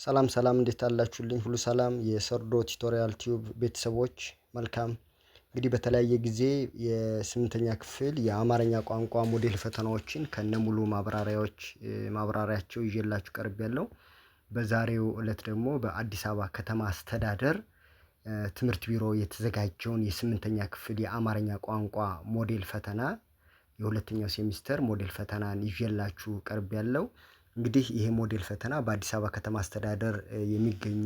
ሰላም ሰላም እንዴት አላችሁልኝ? ሁሉ ሰላም የሰርዶ ቲቶሪያል ቲዩብ ቤተሰቦች መልካም። እንግዲህ በተለያየ ጊዜ የስምንተኛ ክፍል የአማርኛ ቋንቋ ሞዴል ፈተናዎችን ከነሙሉ ማብራሪያቸው ይዤላችሁ ቀርቤያለሁ። በዛሬው ዕለት ደግሞ በአዲስ አበባ ከተማ አስተዳደር ትምህርት ቢሮ የተዘጋጀውን የስምንተኛ ክፍል የአማርኛ ቋንቋ ሞዴል ፈተና የሁለተኛው ሴሚስተር ሞዴል ፈተናን ይዤላችሁ ቀርቤያለሁ። እንግዲህ ይሄ ሞዴል ፈተና በአዲስ አበባ ከተማ አስተዳደር የሚገኙ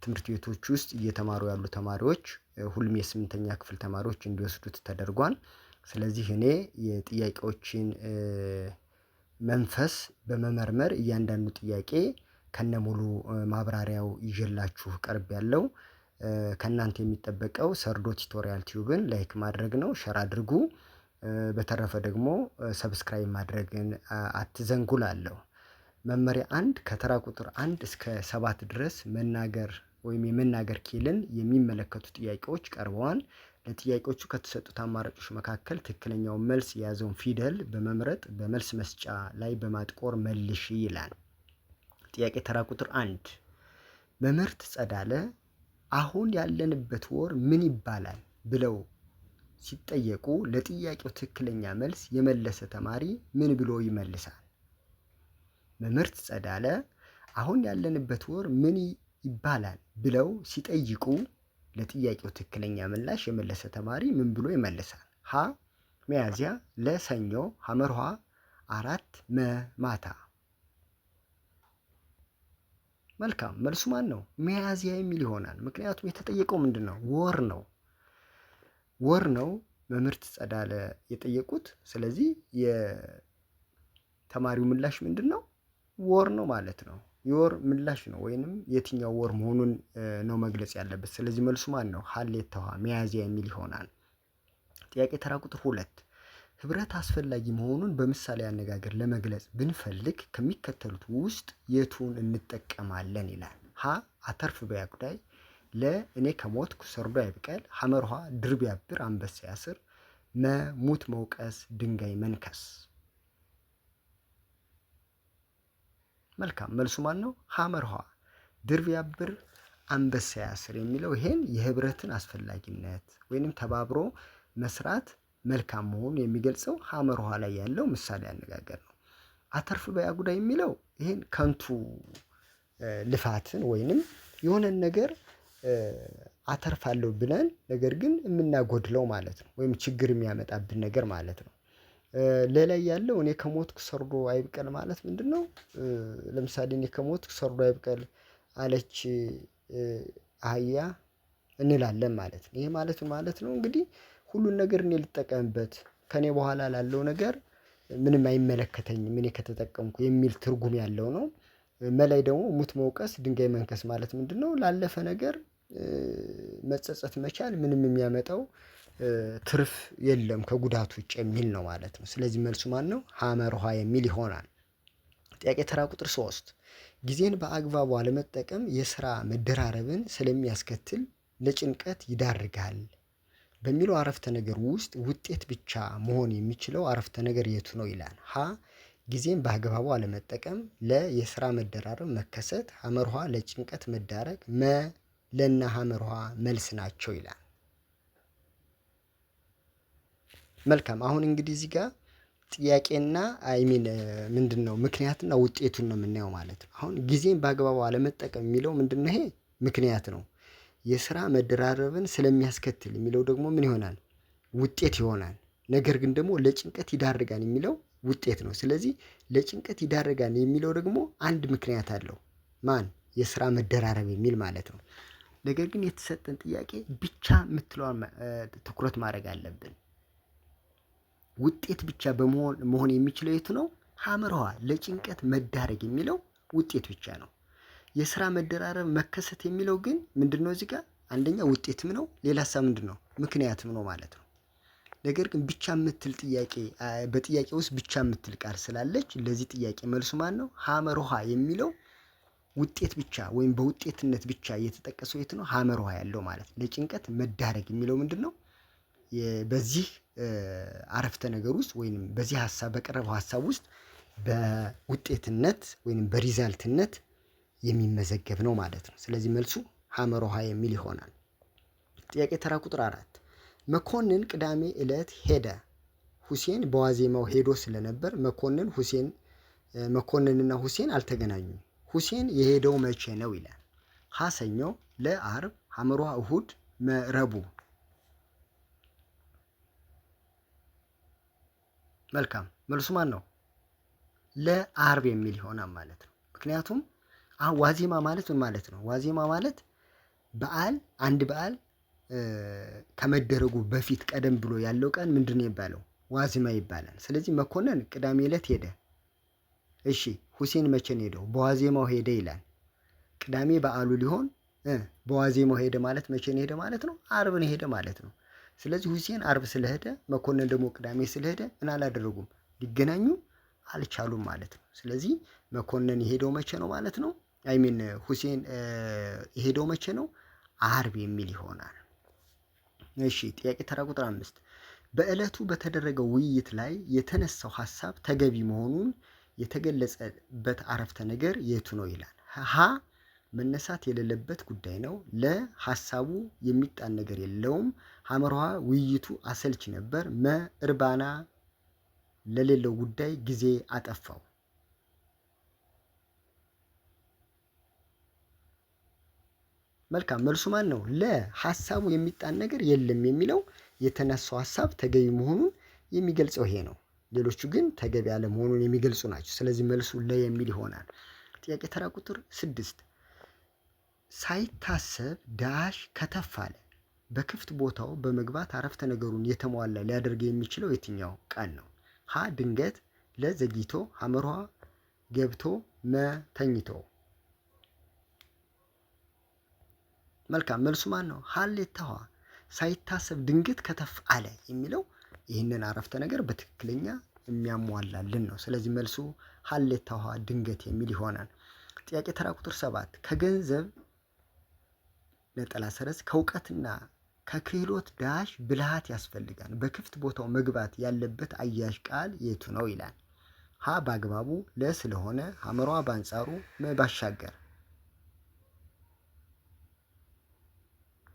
ትምህርት ቤቶች ውስጥ እየተማሩ ያሉ ተማሪዎች ሁሉም የስምንተኛ ክፍል ተማሪዎች እንዲወስዱት ተደርጓል። ስለዚህ እኔ የጥያቄዎችን መንፈስ በመመርመር እያንዳንዱ ጥያቄ ከነሙሉ ማብራሪያው ይዤላችሁ ቀርቤያለሁ። ከእናንተ የሚጠበቀው ሰርዶ ቲቶሪያል ቲዩብን ላይክ ማድረግ ነው፣ ሼር አድርጉ። በተረፈ ደግሞ ሰብስክራይብ ማድረግን አትዘንጉ እላለሁ። መመሪያ 1 ከተራ ቁጥር 1 እስከ 7 ድረስ መናገር ወይም የመናገር ኪልን የሚመለከቱ ጥያቄዎች ቀርበዋል። ለጥያቄዎቹ ከተሰጡት አማራጮች መካከል ትክክለኛውን መልስ የያዘውን ፊደል በመምረጥ በመልስ መስጫ ላይ በማጥቆር መልሽ ይላል። ጥያቄ ተራ ቁጥር 1 መምህርት ጸዳለ አሁን ያለንበት ወር ምን ይባላል ብለው ሲጠየቁ ለጥያቄው ትክክለኛ መልስ የመለሰ ተማሪ ምን ብሎ ይመልሳል? መምህርት ጸዳለ አሁን ያለንበት ወር ምን ይባላል ብለው ሲጠይቁ ለጥያቄው ትክክለኛ ምላሽ የመለሰ ተማሪ ምን ብሎ ይመልሳል? ሀ ሚያዝያ፣ ለሰኞ፣ ሐመርኋ፣ 4 ማታ። መልካም መልሱ ማን ነው? ሚያዝያ የሚል ይሆናል። ምክንያቱም የተጠየቀው ምንድነው? ወር ነው መምህርት ጸዳለ የጠየቁት። ስለዚህ የተማሪው ምላሽ ምንድነው? ወር ነው ማለት ነው። የወር ምላሽ ነው ወይንም የትኛው ወር መሆኑን ነው መግለጽ ያለበት። ስለዚህ መልሱ ማን ነው? ሀሌታ ውሃ ሚያዝያ የሚል ይሆናል። ጥያቄ ተራ ቁጥር 2 ህብረት አስፈላጊ መሆኑን በምሳሌ አነጋገር ለመግለጽ ብንፈልግ ከሚከተሉት ውስጥ የቱን እንጠቀማለን ይላል። ሀ አተርፍ በያጉዳይ፣ ለ እኔ ከሞትኩ ሰርዶ አይብቀል፣ ሐመርኋ ድር ቢያብር አንበሳ ያስር፣ ሙት መውቀስ ድንጋይ መንከስ። መልካም መልሱ ማን ነው? ሐመርኋ ድር ቢያብር አንበሳ ያስር የሚለው ይሄን የህብረትን አስፈላጊነት ወይንም ተባብሮ መስራት መልካም መሆኑን የሚገልጸው ሐመርኋ ላይ ያለው ምሳሌ አነጋገር ነው። አተርፍ በያጉዳይ የሚለው ይሄን ከንቱ ልፋትን ወይንም የሆነን ነገር አተርፋለሁ ብለን ነገር ግን የምናጎድለው ማለት ነው፣ ወይም ችግር የሚያመጣብን ነገር ማለት ነው። ሌላይ ያለው እኔ ከሞትኩ ሰርዶ አይብቀል ማለት ምንድነው? ለምሳሌ እኔ ከሞትኩ ሰርዶ አይብቀል አለች አህያ እንላለን ማለት ነው። ይሄ ማለት ነው እንግዲህ ሁሉን ነገር እኔ ልጠቀምበት፣ ከኔ በኋላ ላለው ነገር ምንም አይመለከተኝም እኔ ከተጠቀምኩ የሚል ትርጉም ያለው ነው። መላይ ደግሞ ሙት መውቀስ ድንጋይ መንከስ ማለት ምንድነው? ላለፈ ነገር መጸጸት መቻል ምንም የሚያመጣው ትርፍ የለም ከጉዳት ውጭ የሚል ነው ማለት ነው። ስለዚህ መልሱ ማን ነው? ሐመርኋ የሚል ይሆናል። ጥያቄ ተራ ቁጥር 3 ጊዜን በአግባቡ አለመጠቀም የስራ መደራረብን ስለሚያስከትል ለጭንቀት ይዳርጋል በሚለው አረፍተ ነገር ውስጥ ውጤት ብቻ መሆን የሚችለው አረፍተ ነገር የቱ ነው ይላል። ሀ ጊዜን በአግባቡ አለመጠቀም፣ ለ የስራ መደራረብ መከሰት፣ ሐመርኋ ለጭንቀት መዳረግ፣ ለና ሐመርኋ መልስ ናቸው ይላል። መልካም አሁን እንግዲህ እዚህ ጋር ጥያቄና ምንድነው ምክንያትና ውጤቱን ነው የምናየው ማለት ነው። አሁን ጊዜን በአግባቡ አለመጠቀም የሚለው ምንድነው? ይሄ ምክንያት ነው። የስራ መደራረብን ስለሚያስከትል የሚለው ደግሞ ምን ይሆናል? ውጤት ይሆናል። ነገር ግን ደግሞ ለጭንቀት ይዳርጋል የሚለው ውጤት ነው። ስለዚህ ለጭንቀት ይዳርጋል የሚለው ደግሞ አንድ ምክንያት አለው። ማን? የስራ መደራረብ የሚል ማለት ነው። ነገር ግን የተሰጠን ጥያቄ ብቻ የምትለዋን ትኩረት ማድረግ አለብን። ውጤት ብቻ መሆን የሚችለው የቱ ነው? ሐመርኋ ለጭንቀት መዳረግ የሚለው ውጤት ብቻ ነው። የስራ መደራረብ መከሰት የሚለው ግን ምንድነው? እዚህ ጋር አንደኛ ውጤትም ነው፣ ሌላ ሀሳብ ምንድነው? ምክንያትም ነው ማለት ነው። ነገር ግን ብቻ የምትል ጥያቄ በጥያቄ ውስጥ ብቻ የምትል ቃል ስላለች ለዚህ ጥያቄ መልሱ ማን ነው? ሐመርኋ የሚለው ውጤት ብቻ ወይም በውጤትነት ብቻ እየተጠቀሰው የት ነው? ሐመርኋ ያለው ማለት ነው። ለጭንቀት መዳረግ የሚለው ምንድነው? በዚህ አረፍተ ነገር ውስጥ ወይም በዚህ ሀሳብ በቀረበው ሀሳብ ውስጥ በውጤትነት ወይም በሪዛልትነት የሚመዘገብ ነው ማለት ነው። ስለዚህ መልሱ ሐመር ውሃ የሚል ይሆናል። ጥያቄ ተራ ቁጥር 4 መኮንን ቅዳሜ ዕለት ሄደ። ሁሴን በዋዜማው ሄዶ ስለነበር መኮንንና ሁሴን አልተገናኙም። ሁሴን የሄደው መቼ ነው ይላል። ሀ ሰኞ፣ ለ ዓርብ፣ ሐመር ውሃ እሁድ፣ መ ረቡዕ። መልካም መልሱ ማን ነው? ለዓርብ የሚል ይሆናል ማለት ነው። ምክንያቱም ዋዜማ ማለት ምን ማለት ነው? ዋዜማ ማለት አንድ በዓል ከመደረጉ በፊት ቀደም ብሎ ያለው ቀን ምንድን ነው ይባለው? ዋዜማ ይባላል። ስለዚህ መኮንን ቅዳሜ ዕለት ሄደ። እሺ ሁሴን መቼ ነው ሄደው? በዋዜማው ሄደ ይላል። ቅዳሜ በዓሉ ሊሆን በዋዜማው ሄደ ማለት መቼ ነው ሄደ ማለት ነው? ዓርብ ነው ሄደ ማለት ነው። ስለዚህ ሁሴን ዓርብ ስለሄደ መኮንን ደግሞ ቅዳሜ ስለሄደ ምን አላደረጉም? ሊገናኙ አልቻሉም ማለት ነው። ስለዚህ መኮንን የሄደው መቼ ነው ማለት ነው? ሁሴን የሄደው መቼ ነው? ዓርብ የሚል ይሆናል። እሺ ጥያቄ ተራ ቁጥር 5 በዕለቱ በተደረገው ውይይት ላይ የተነሳው ሐሳብ ተገቢ መሆኑን የተገለጸበት አረፍተ ነገር የቱ ነው ይላል። ሀ መነሳት የሌለበት ጉዳይ ነው። ለ ሐሳቡ የሚጣን ነገር የለውም። ሐመር ውሃ ውይይቱ አሰልች ነበር። መ እርባና ለሌለው ጉዳይ ጊዜ አጠፋው። መልካም መልሱ ማን ነው? ለ ሐሳቡ የሚጣን ነገር የለም የሚለው የተነሳው ሐሳብ ተገቢ መሆኑን የሚገልጸው ይሄ ነው። ሌሎቹ ግን ተገቢ አለመሆኑን የሚገልጹ ናቸው። ስለዚህ መልሱ ለ የሚል ይሆናል። ጥያቄ ተራ ቁጥር 6 ሳይታሰብ ዳሽ ከተፍ አለ። በክፍት ቦታው በመግባት አረፍተ ነገሩን የተሟላ ሊያደርግ የሚችለው የትኛው ቃል ነው? ሀ ድንገት፣ ለ ዘግይቶ፣ ሐመር ውሃ ገብቶ፣ መ ተኝቶ። መልካም መልሱ ማን ነው? ሀሌታ ውሃ ሳይታሰብ ድንገት ከተፍ አለ የሚለው ይህንን አረፍተ ነገር በትክክለኛ የሚያሟላልን ነው። ስለዚህ መልሱ ሀሌታ ውሃ ድንገት የሚል ይሆናል። ጥያቄ ተራ ቁጥር 7 ከገንዘብ ነጠላ ሰረዝ ከእውቀትና ከክህሎት ዳሽ ብልሃት ያስፈልጋል። በክፍት ቦታው መግባት ያለበት አያዥ ቃል የቱ ነው ይላል። ሀ በአግባቡ፣ ለ ስለሆነ፣ ሐመር ውሃ በአንጻሩ፣ መ ባሻገር።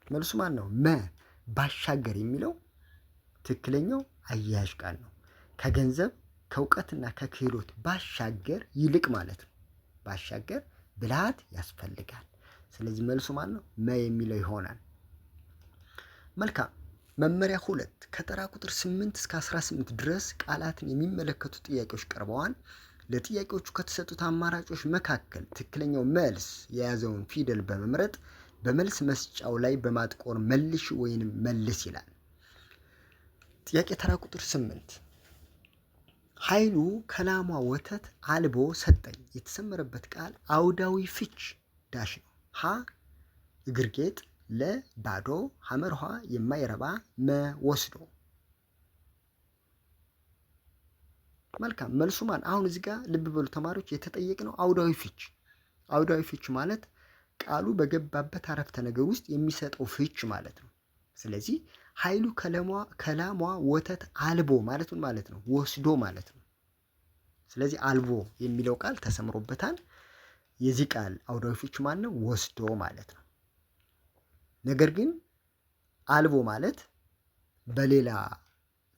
መልሱ ማን ነው? መ ባሻገር የሚለው ትክክለኛው አያያዥ ቃል ነው። ከገንዘብ ከእውቀትና ከክህሎት ባሻገር ይልቅ ማለት ነው። ባሻገር ብልሃት ያስፈልጋል። ስለዚህ መልሱ ማን ነው? መ የሚለው ይሆናል። መልካም መመሪያ 2 ከተራ ቁጥር 8 እስከ 18 ድረስ ቃላትን የሚመለከቱ ጥያቄዎች ቀርበዋል። ለጥያቄዎቹ ከተሰጡት አማራጮች መካከል ትክክለኛው መልስ የያዘውን ፊደል በመምረጥ በመልስ መስጫው ላይ በማጥቆር መልሽ ወይንም መልስ ይላል። ጥያቄ ተራ ቁጥር 8 ኃይሉ ከላሟ ወተት አልቦ ሰጠኝ የተሰመረበት ቃል አውዳዊ ፍች ዳሽ ነው። ሀ እግር ጌጥ፣ ለ ባዶ፣ ሐመር ውሃ የማይረባ፣ መ ወስዶ። መልካም መልሱ ማን? አሁን እዚህ ጋር ልብ በሉ ተማሪዎች፣ የተጠየቅነው አውዳዊ ፍች። አውዳዊ ፍች ማለት ቃሉ በገባበት አረፍተ ነገር ውስጥ የሚሰጠው ፍች ማለት ነው። ስለዚህ ኃይሉ ከላሟ ወተት አልቦ ማለት ምን ማለት ነው? ወስዶ ማለት ነው። ስለዚህ አልቦ የሚለው ቃል ተሰምሮበታል። የዚህ ቃል አውዳዊ ፍች ማን ነው? ወስዶ ማለት ነው። ነገር ግን አልቦ ማለት በሌላ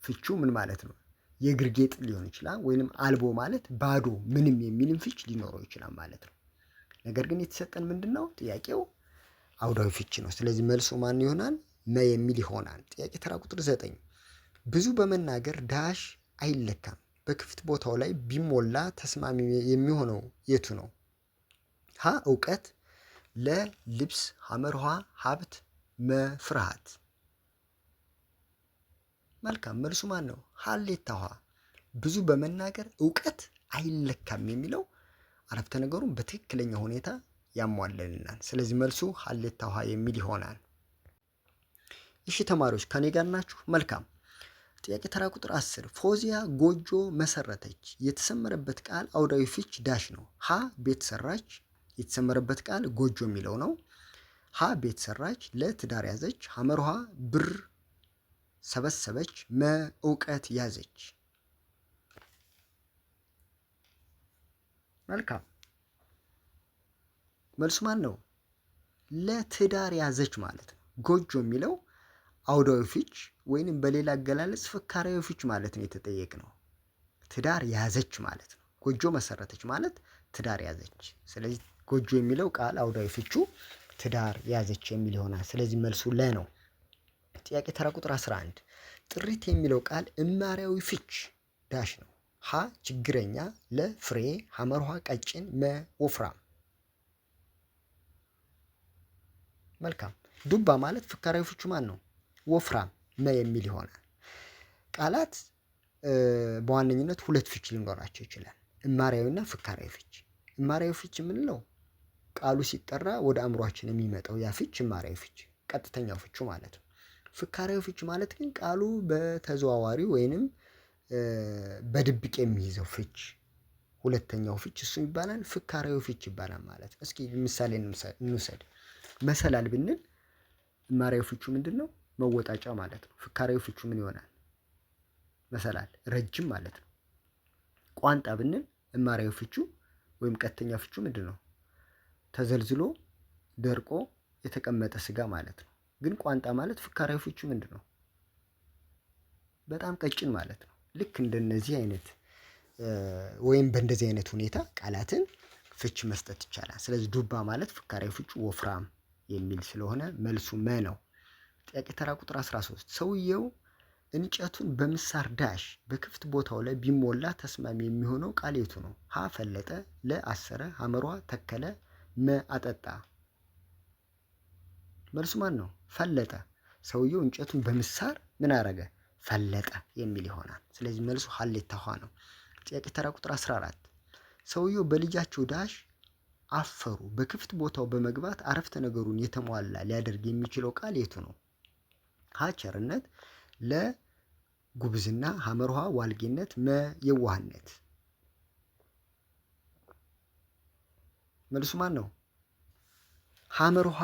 ፍቹ ምን ማለት ነው? የእግር ጌጥ ሊሆን ይችላል። ወይንም አልቦ ማለት ባዶ ምንም የሚልም ፍች ሊኖረው ይችላል ማለት ነው። ነገር ግን የተሰጠን ምንድን ነው? ጥያቄው አውዳዊ ፍች ነው። ስለዚህ መልሱ ማን ይሆናል? መ የሚል ይሆናል። ጥያቄ ተራ ቁጥር 9 ብዙ በመናገር ዳሽ አይለካም። በክፍት ቦታው ላይ ቢሞላ ተስማሚ የሚሆነው የቱ ነው? ሀ እውቀት፣ ለ ልብስ፣ ሐመር ውሃ ሀብት፣ መ ፍርሃት። መልካም መልሱ ማን ነው? ሀሌታ ውሃ ብዙ በመናገር እውቀት አይለካም የሚለው አረፍተ ነገሩን በትክክለኛ ሁኔታ ያሟላልናል። ስለዚህ መልሱ ሀሌታ ውሃ የሚል ይሆናል። እሺ ተማሪዎች ከኔ ጋር ናችሁ? መልካም። ጥያቄ ተራ ቁጥር 10 ፎዚያ ጎጆ መሰረተች የተሰመረበት ቃል አውዳዊ ፍች ዳሽ ነው። ሀ ቤት ሰራች የተሰመረበት ቃል ጎጆ የሚለው ነው። ሀ ቤት ሰራች፣ ለ ትዳር ያዘች፣ ሐመር ውሃ ብር ሰበሰበች፣ መ እውቀት ያዘች። መልካም መልሱ ማን ነው? ለትዳር ያዘች ማለት ነው። ጎጆ የሚለው አውዳዊ ፍች ወይንም በሌላ አገላለጽ ፍካሬያዊ ፍች ማለት ነው የተጠየቅነው። ትዳር ያዘች ማለት ነው። ጎጆ መሰረተች ማለት ትዳር ያዘች። ስለዚህ ጎጆ የሚለው ቃል አውዳዊ ፍቹ ትዳር ያዘች የሚል ይሆናል። ስለዚህ መልሱ ለ ነው። ጥያቄ ተራ ቁጥር 11 ጥሪት የሚለው ቃል እማሪያዊ ፍች ዳሽ ነው። ሀ ችግረኛ፣ ለ ፍሬ፣ ሐመርሃ ቀጭን፣ መ ወፍራም። መልካም። ዱባ ማለት ፍካሬያዊ ፍቹ ማን ነው? ወፍራም፣ መ የሚል ይሆናል። ቃላት በዋነኝነት ሁለት ፍች ሊኖራቸው ይችላል። እማሪያዊና ፍካሬያዊ ፍች። እማሪያዊ ፍች የምንለው ቃሉ ሲጠራ ወደ አእምሯችን የሚመጣው ያ ፍች እማሪያዊ ፍች ቀጥተኛው ፍቹ ማለት ነው። ፍካሬያዊ ፍች ማለት ግን ቃሉ በተዘዋዋሪ ወይንም በድብቅ የሚይዘው ፍች ሁለተኛው ፍች እሱ ይባላል ፍካሬያዊ ፍች ይባላል ማለት ነው። እስኪ ምሳሌ እንውሰድ። መሰላል ብንል እማሪያዊ ፍቹ ምንድን ነው? መወጣጫ ማለት ነው። ፍካሬያዊ ፍቹ ምን ይሆናል? መሰላል ረጅም ማለት ነው። ቋንጣ ብንል እማሪያዊ ፍቹ ወይም ቀጥተኛ ፍቹ ምንድን ነው? ተዘልዝሎ ደርቆ የተቀመጠ ስጋ ማለት ነው። ግን ቋንጣ ማለት ፍካሬያዊ ፍቹ ምንድን ነው? በጣም ቀጭን ማለት ነው። ልክ እንደነዚህ አይነት ወይም በእንደዚህ አይነት ሁኔታ ቃላትን ፍች መስጠት ይቻላል። ስለዚህ ዱባ ማለት ፍካሬያዊ ፍቹ ወፍራም የሚል ስለሆነ መልሱ መ ነው። ጥያቄ ተራ ቁጥር 13 ሰውየው እንጨቱን በምሳር ዳሽ በክፍት ቦታው ላይ ቢሞላ ተስማሚ የሚሆነው ቃል የቱ ነው? ሀ ፈለጠ፣ ለ አሰረ፣ ሐመርሃ ተከለ፣ መ አጠጣ። መልሱ ማን ነው? ፈለጠ። ሰውየው እንጨቱን በምሳር ምን አረገ? ፈለጠ የሚል ይሆናል። ስለዚህ መልሱ ሀሌታ ውሃ ነው። ጥያቄ ተራ ቁጥር 14 ሰውየው በልጃቸው ዳሽ አፈሩ በክፍት ቦታው በመግባት አረፍተ ነገሩን የተሟላ ሊያደርግ የሚችለው ቃል የቱ ነው? ሀ ቸርነት፣ ለ ጉብዝና፣ ሐመርሃ ዋልጌነት፣ መ የዋህነት። መልሱ ማን ነው? ሐመርሃ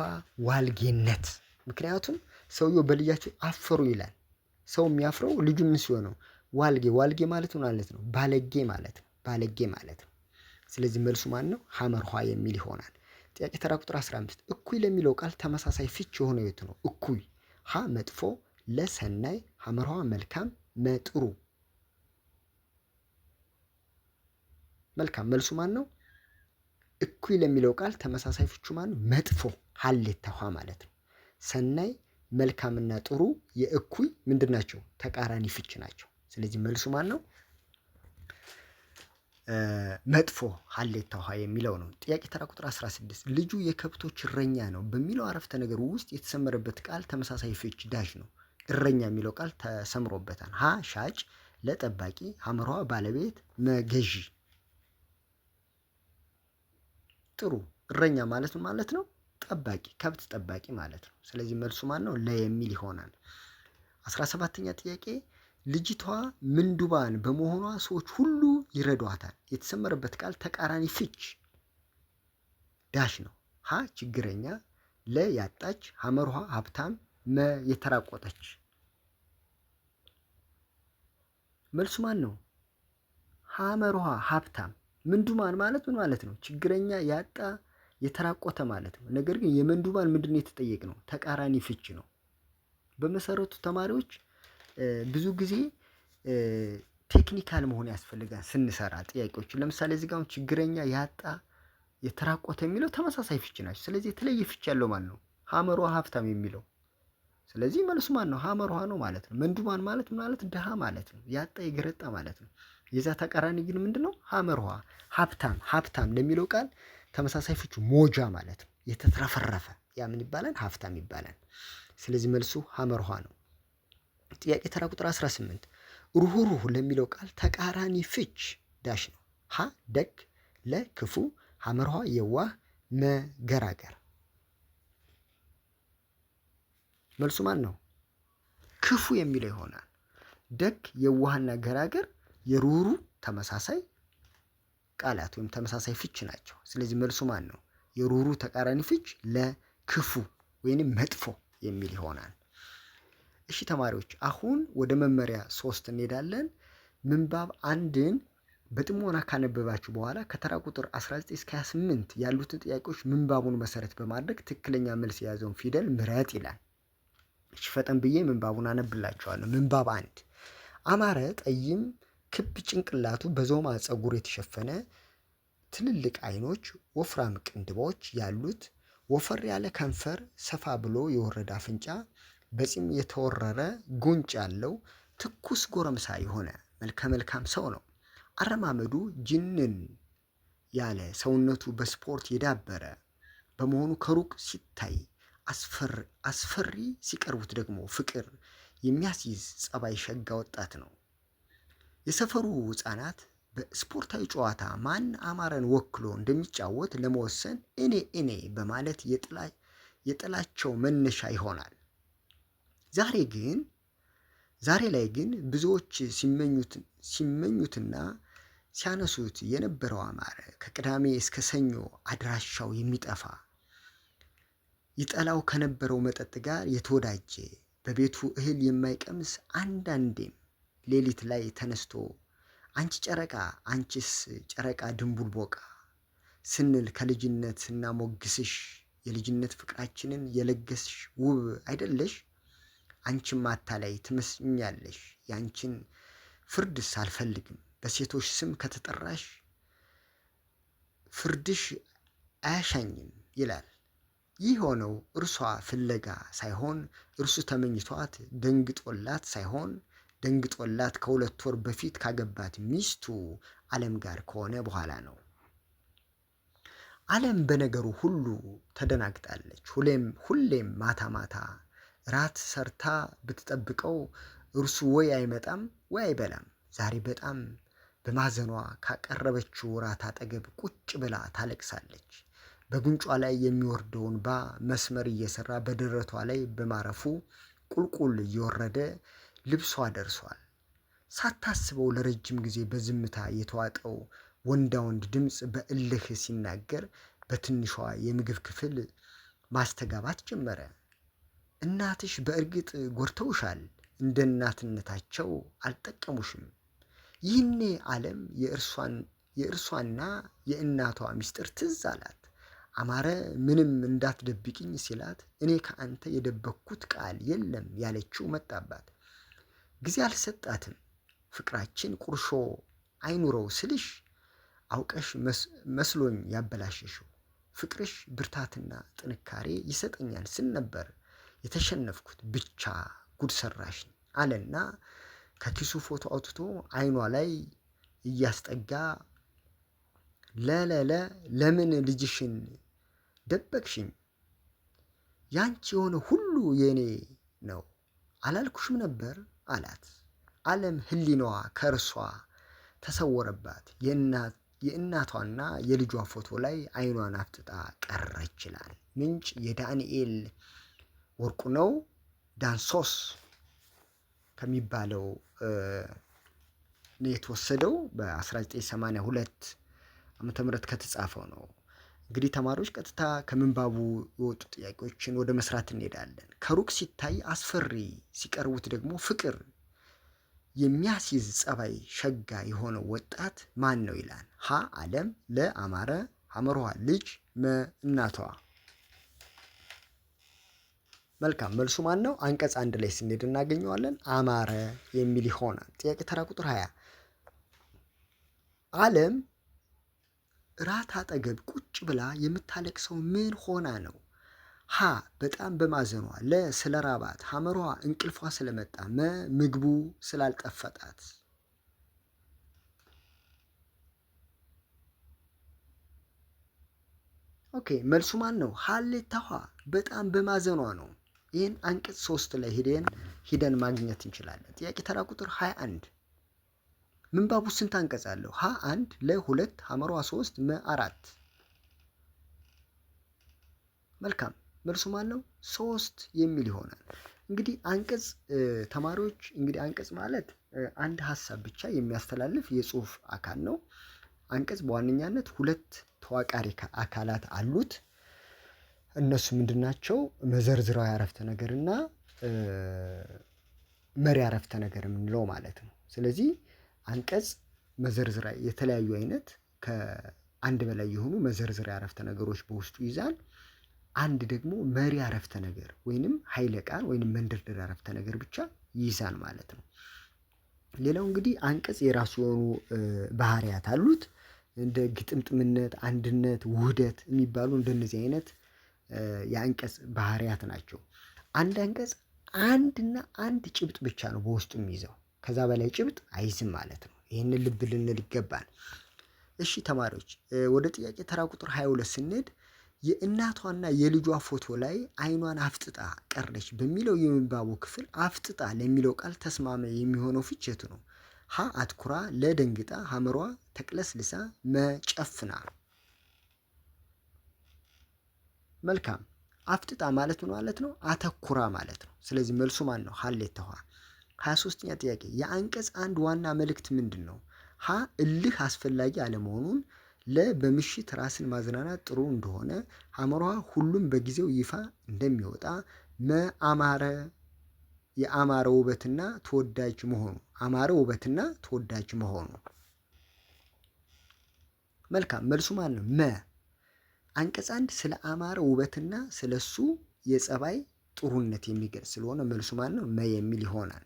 ዋልጌነት። ምክንያቱም ሰውየው በልጃቸው አፈሩ ይላል። ሰው የሚያፍረው ልጁ ምን ሲሆነው? ዋልጌ። ዋልጌ ማለት ማለት ነው ባለጌ ማለት ነው። ባለጌ ማለት ነው። ስለዚህ መልሱ ማን ነው? ሐመርሃ የሚል ይሆናል። ጥያቄ ተራ ቁጥር 15 እኩይ ለሚለው ቃል ተመሳሳይ ፍች የሆነው የቱ ነው? እኩይ ሀ መጥፎ፣ ለ ሰናይ፣ ሐመርሃ መልካም፣ መ ጥሩ። መልካም። መልሱ ማን ነው? እኩይ ለሚለው ቃል ተመሳሳይ ፍቹ ማን ነው? መጥፎ ሀሌታ ውሃ ማለት ነው። ሰናይ መልካምና ጥሩ የእኩይ ምንድን ናቸው? ተቃራኒ ፍች ናቸው። ስለዚህ መልሱ ማን ነው? መጥፎ ሀሌታ ውሃ የሚለው ነው። ጥያቄ ተራ ቁጥር 16 ልጁ የከብቶች እረኛ ነው በሚለው አረፍተ ነገር ውስጥ የተሰመረበት ቃል ተመሳሳይ ፍች ዳሽ ነው። እረኛ የሚለው ቃል ተሰምሮበታል። ሀ ሻጭ፣ ለጠባቂ፣ ሐመርሃ ባለቤት፣ መገዢ። ጥሩ። እረኛ ማለት ምን ማለት ነው? ጠባቂ፣ ከብት ጠባቂ ማለት ነው። ስለዚህ መልሱ ማን ነው? ለ የሚል ይሆናል። 17ኛ ጥያቄ ልጅቷ ምንዱባን በመሆኗ ሰዎች ሁሉ ይረዷታል። የተሰመረበት ቃል ተቃራኒ ፍች ዳሽ ነው። ሀ ችግረኛ፣ ለ ያጣች፣ ሐመርሃ ሀብታም፣ መ የተራቆተች። መልሱ ማን ነው? ሐመርሃ ሀብታም። ምንዱባን ማለት ምን ማለት ነው? ችግረኛ፣ ያጣ፣ የተራቆተ ማለት ነው። ነገር ግን የምንዱባን ምንድን ነው የተጠየቅነው? ተቃራኒ ፍች ነው። በመሰረቱ ተማሪዎች ብዙ ጊዜ ቴክኒካል መሆን ያስፈልጋል ስንሰራ ጥያቄዎችን። ለምሳሌ እዚህ ጋር ችግረኛ፣ ያጣ፣ የተራቆተ የሚለው ተመሳሳይ ፍች ናቸው። ስለዚህ የተለየ ፍች ያለው ማን ነው? ሐመርሃ ሀብታም የሚለው። ስለዚህ መልሱ ማን ነው? ሐመርሃ ነው ማለት ነው። ምንዱባን ማለት ድሃ ማለት ነው። ያጣ፣ የገረጣ ማለት ነው። የዛ ተቃራኒ ግን ምንድን ነው? ሐመርሃ ሀብታም። ሀብታም ለሚለው ቃል ተመሳሳይ ፍቹ ሞጃ ማለት ነው። የተትረፈረፈ ያ ምን ይባላል? ሀብታም ይባላል። ስለዚህ መልሱ ሐመርሃ ነው። ጥያቄ ተራ ቁጥር 18 ሩህሩህ ለሚለው ቃል ተቃራኒ ፍች ዳሽ ነው። ሀ ደግ፣ ለ ክፉ፣ ሐመርሃ የዋህ፣ መ ገራገር። መልሱ ማን ነው? ክፉ የሚለው ይሆናል። ደግ፣ የዋህና ገራገር የሩህሩህ ተመሳሳይ ቃላት ወይም ተመሳሳይ ፍች ናቸው። ስለዚህ መልሱ ማን ነው? የሩህሩህ ተቃራኒ ፍች ለክፉ ወይንም መጥፎ የሚል ይሆናል። እሺ ተማሪዎች አሁን ወደ መመሪያ 3 እንሄዳለን። ምንባብ አንድን በጥሞና ካነበባችሁ በኋላ ከተራ ቁጥር 19 እስከ 28 ያሉትን ጥያቄዎች ምንባቡን መሰረት በማድረግ ትክክለኛ መልስ የያዘውን ፊደል ምረጥ ይላል። እሺ ፈጠን ብዬ ምንባቡን አነብላችኋለሁ። ምንባብ 1 አማረ ጠይም ክብ ጭንቅላቱ በዞማ ፀጉር የተሸፈነ ትልልቅ አይኖች፣ ወፍራም ቅንድቦች ያሉት፣ ወፈር ያለ ከንፈር፣ ሰፋ ብሎ የወረደ አፍንጫ፣ በፂም የተወረረ ጉንጭ ያለው ትኩስ ጎረምሳ የሆነ መልከ መልካም ሰው ነው። አረማመዱ ጅንን ያለ ሰውነቱ በስፖርት የዳበረ በመሆኑ ከሩቅ ሲታይ አስፈሪ ሲቀርቡት ደግሞ ፍቅር የሚያስይዝ ጸባይ ሸጋ ወጣት ነው። የሰፈሩ ሕፃናት በስፖርታዊ ጨዋታ ማን አማረን ወክሎ እንደሚጫወት ለመወሰን እኔ በማለት የጥላቸው መነሻ ይሆናል። ዛሬ ላይ ግን ብዙዎች ሲመኙትና ሲያነሱት የነበረው አማረ ከቅዳሜ እስከ ሰኞ አድራሻው የሚጠፋ ይጠላው ከነበረው መጠጥ ጋር የተወዳጀ በቤቱ እህል የማይቀምስ አንዳንዴም ሌሊት ላይ ተነስቶ አንቺ ጨረቃ አንቺስ ጨረቃ ድንቡል ቦቃ ስንል ከልጅነት ስናሞግስሽ የልጅነት ፍቅራችንን የለገስሽ ውብ አይደለሽ? አንቺም አታላይ ትመስኛለሽ። ያንቺን ፍርድስ አልፈልግም። በሴቶች ስም ከተጠራሽ ፍርድሽ አያሻኝም ይላል። ይህ ሆነው እርሷ ፍለጋ ሳይሆን እርሱ ተመኝቷት ደንግጦላት ሳይሆን ደንግጦላት ከሁለት ወር በፊት ካገባት ሚስቱ ዓለም ጋር ከሆነ በኋላ ነው። ዓለም በነገሩ ሁሉ ተደናግጣለች። ሁሌም ማታ ራት ሰርታ ብትጠብቀው እርሱ ወይ አይመጣም ወይ አይበላም። ዛሬ በጣም በማዘኗ ካቀረበችው ራት አጠገብ ቁጭ ብላ ታለቅሳለች። በጉንጯ ላይ የሚወርደውን እንባ መስመር እየሰራ በደረቷ ላይ በማረፉ ቁልቁል እየወረደ ልብሷ ደርሷል። ሳታስበው ለረጅም ጊዜ በዝምታ የተዋጠው ወንዳ ወንድ ድምፅ በእልህ ሲናገር በትንሿ የምግብ ክፍል ማስተጋባት ጀመረ። እናትሽ በእርግጥ ጎድተውሻል፣ እንደ እናትነታቸው አልጠቀሙሽም። ይህኔ ዓለም የእርሷና የእናቷ ምስጢር ትዝ አላት። አማረ ምንም እንዳትደብቅኝ ሲላት እኔ ከአንተ የደበቅኩት ቃል የለም ያለችው መጣባት። ጊዜ አልሰጣትም። ፍቅራችን ቁርሾ አይኑረው ስልሽ አውቀሽ መስሎኝ ያበላሸሽው። ፍቅርሽ ብርታትና ጥንካሬ ይሰጠኛል ስል ነበር የተሸነፍኩት። ብቻ ጉድ ሰራሽ አለና ከኪሱ ፎቶ አውጥቶ አይኗ ላይ እያስጠጋ ለምን ልጅሽን ደበቅሽኝ? ያንቺ የሆነ ሁሉ የኔ ነው አላልኩሽም ነበር አላት። ዓለም ህሊናዋ ከእርሷ ተሰወረባት። የእናቷና የልጇ ፎቶ ላይ አይኗን አፍጥጣ ቀረች ይላል። ምንጭ የዳንኤል ወርቁ ነው። ዳንሶስ ከሚባለው ነው የተወሰደው። በ1982 ዓመተ ምህረት ከተጻፈው ነው። እንግዲህ ተማሪዎች ቀጥታ ከምንባቡ የወጡ ጥያቄዎችን ወደ መስራት እንሄዳለን። ከሩቅ ሲታይ አስፈሪ ሲቀርቡት ደግሞ ፍቅር የሚያስይዝ ጸባይ ሸጋ የሆነው ወጣት ማን ነው ይላል። ሀ ዓለም፣ ለ አማረ፣ ሐመርኋ ልጅ፣ መ እናቷ። መልካም መልሱ ማን ነው? አንቀጽ 1 ላይ ስንሄድ እናገኘዋለን። አማረ የሚል ይሆናል። ጥያቄ ተራ ቁጥር 20 ዓለም ራት አጠገብ ቁጭ ብላ የምታለቅሰው ምን ሆና ነው? ሀ በጣም በማዘኗ፣ ለ ስለ ራባት፣ ሐመርኋ እንቅልፏ ስለመጣ፣ መ ምግቡ ስላልጠፈጣት። ኦኬ መልሱ ማን ነው? ሀሌታዋ በጣም በማዘኗ ነው። ይህን አንቀጽ 3 ላይ ሂደን ማግኘት እንችላለን። ጥያቄ ተራ ቁጥር 21 ምንባቡ ስንት አንቀጽ አለው? ሀ 1፣ ለ 2፣ ሐመርኋ 3፣ መ 4። መልካም መልሱ ማን ነው? 3 የሚል ይሆናል። እንግዲህ አንቀጽ ተማሪዎች እንግዲህ አንቀጽ ማለት አንድ ሀሳብ ብቻ የሚያስተላልፍ የጽሁፍ አካል ነው። አንቀጽ በዋነኛነት 2 ተዋቃሪ አካላት አሉት። እነሱ ምንድናቸው? መዘርዝራዊ አረፍተ ነገርና መሪ አረፍተ ነገር የምንለው ማለት ነው። ስለዚህ አንቀጽ መዘርዝራ የተለያዩ አይነት ከአንድ በላይ የሆኑ መዘርዝሪያ አረፍተ ነገሮች በውስጡ ይዛል። አንድ ደግሞ መሪ አረፍተ ነገር ወይንም ኃይለ ቃል ወይንም መንደርደሪያ አረፍተ ነገር ብቻ ይይዛል ማለት ነው። ሌላው እንግዲህ አንቀጽ የራሱ የሆኑ ባህሪያት አሉት። እንደ ግጥምጥምነት፣ አንድነት፣ ውህደት የሚባሉ እንደነዚህ አይነት የአንቀጽ ባህሪያት ናቸው። አንድ አንቀጽ አንድና አንድ ጭብጥ ብቻ ነው በውስጡ የሚይዘው። ከዛ በላይ ጭብጥ አይዝም ማለት ነው። ይህንን ልብ ልንል ይገባል። እሺ ተማሪዎች ወደ ጥያቄ ተራ ቁጥር 22 ስንሄድ የእናቷና የልጇ ፎቶ ላይ አይኗን አፍጥጣ ቀረች በሚለው የምንባቡ ክፍል አፍጥጣ ለሚለው ቃል ተስማሚ የሚሆነው ፍች የቱ ነው? ሀ አትኩራ፣ ለ ደንግጣ፣ ሐመሯ ተቅለስልሳ፣ መ ጨፍና። መልካም አፍጥጣ ማለት ምን ማለት ነው? አተኩራ ማለት ነው። ስለዚህ መልሱ ማን ነው? ሀሌታ ውሃ። 23ኛ ጥያቄ የአንቀጽ አንድ ዋና መልእክት ምንድን ነው? ሀ እልህ አስፈላጊ አለመሆኑን፣ ለ በምሽት ራስን ማዝናናት ጥሩ እንደሆነ፣ ሐመሯ ሁሉም በጊዜው ይፋ እንደሚወጣ፣ መ አማረ የአማረ ውበትና ተወዳጅ መሆኑ። አማረ ውበትና ተወዳጅ መሆኑ። መልካም መልሱ ማን ነው? መ። አንቀጽ አንድ ስለ አማረ ውበትና ስለሱ የጸባይ ጥሩነት የሚገልጽ ስለሆነ መልሱ ማን ነው? መ የሚል ይሆናል።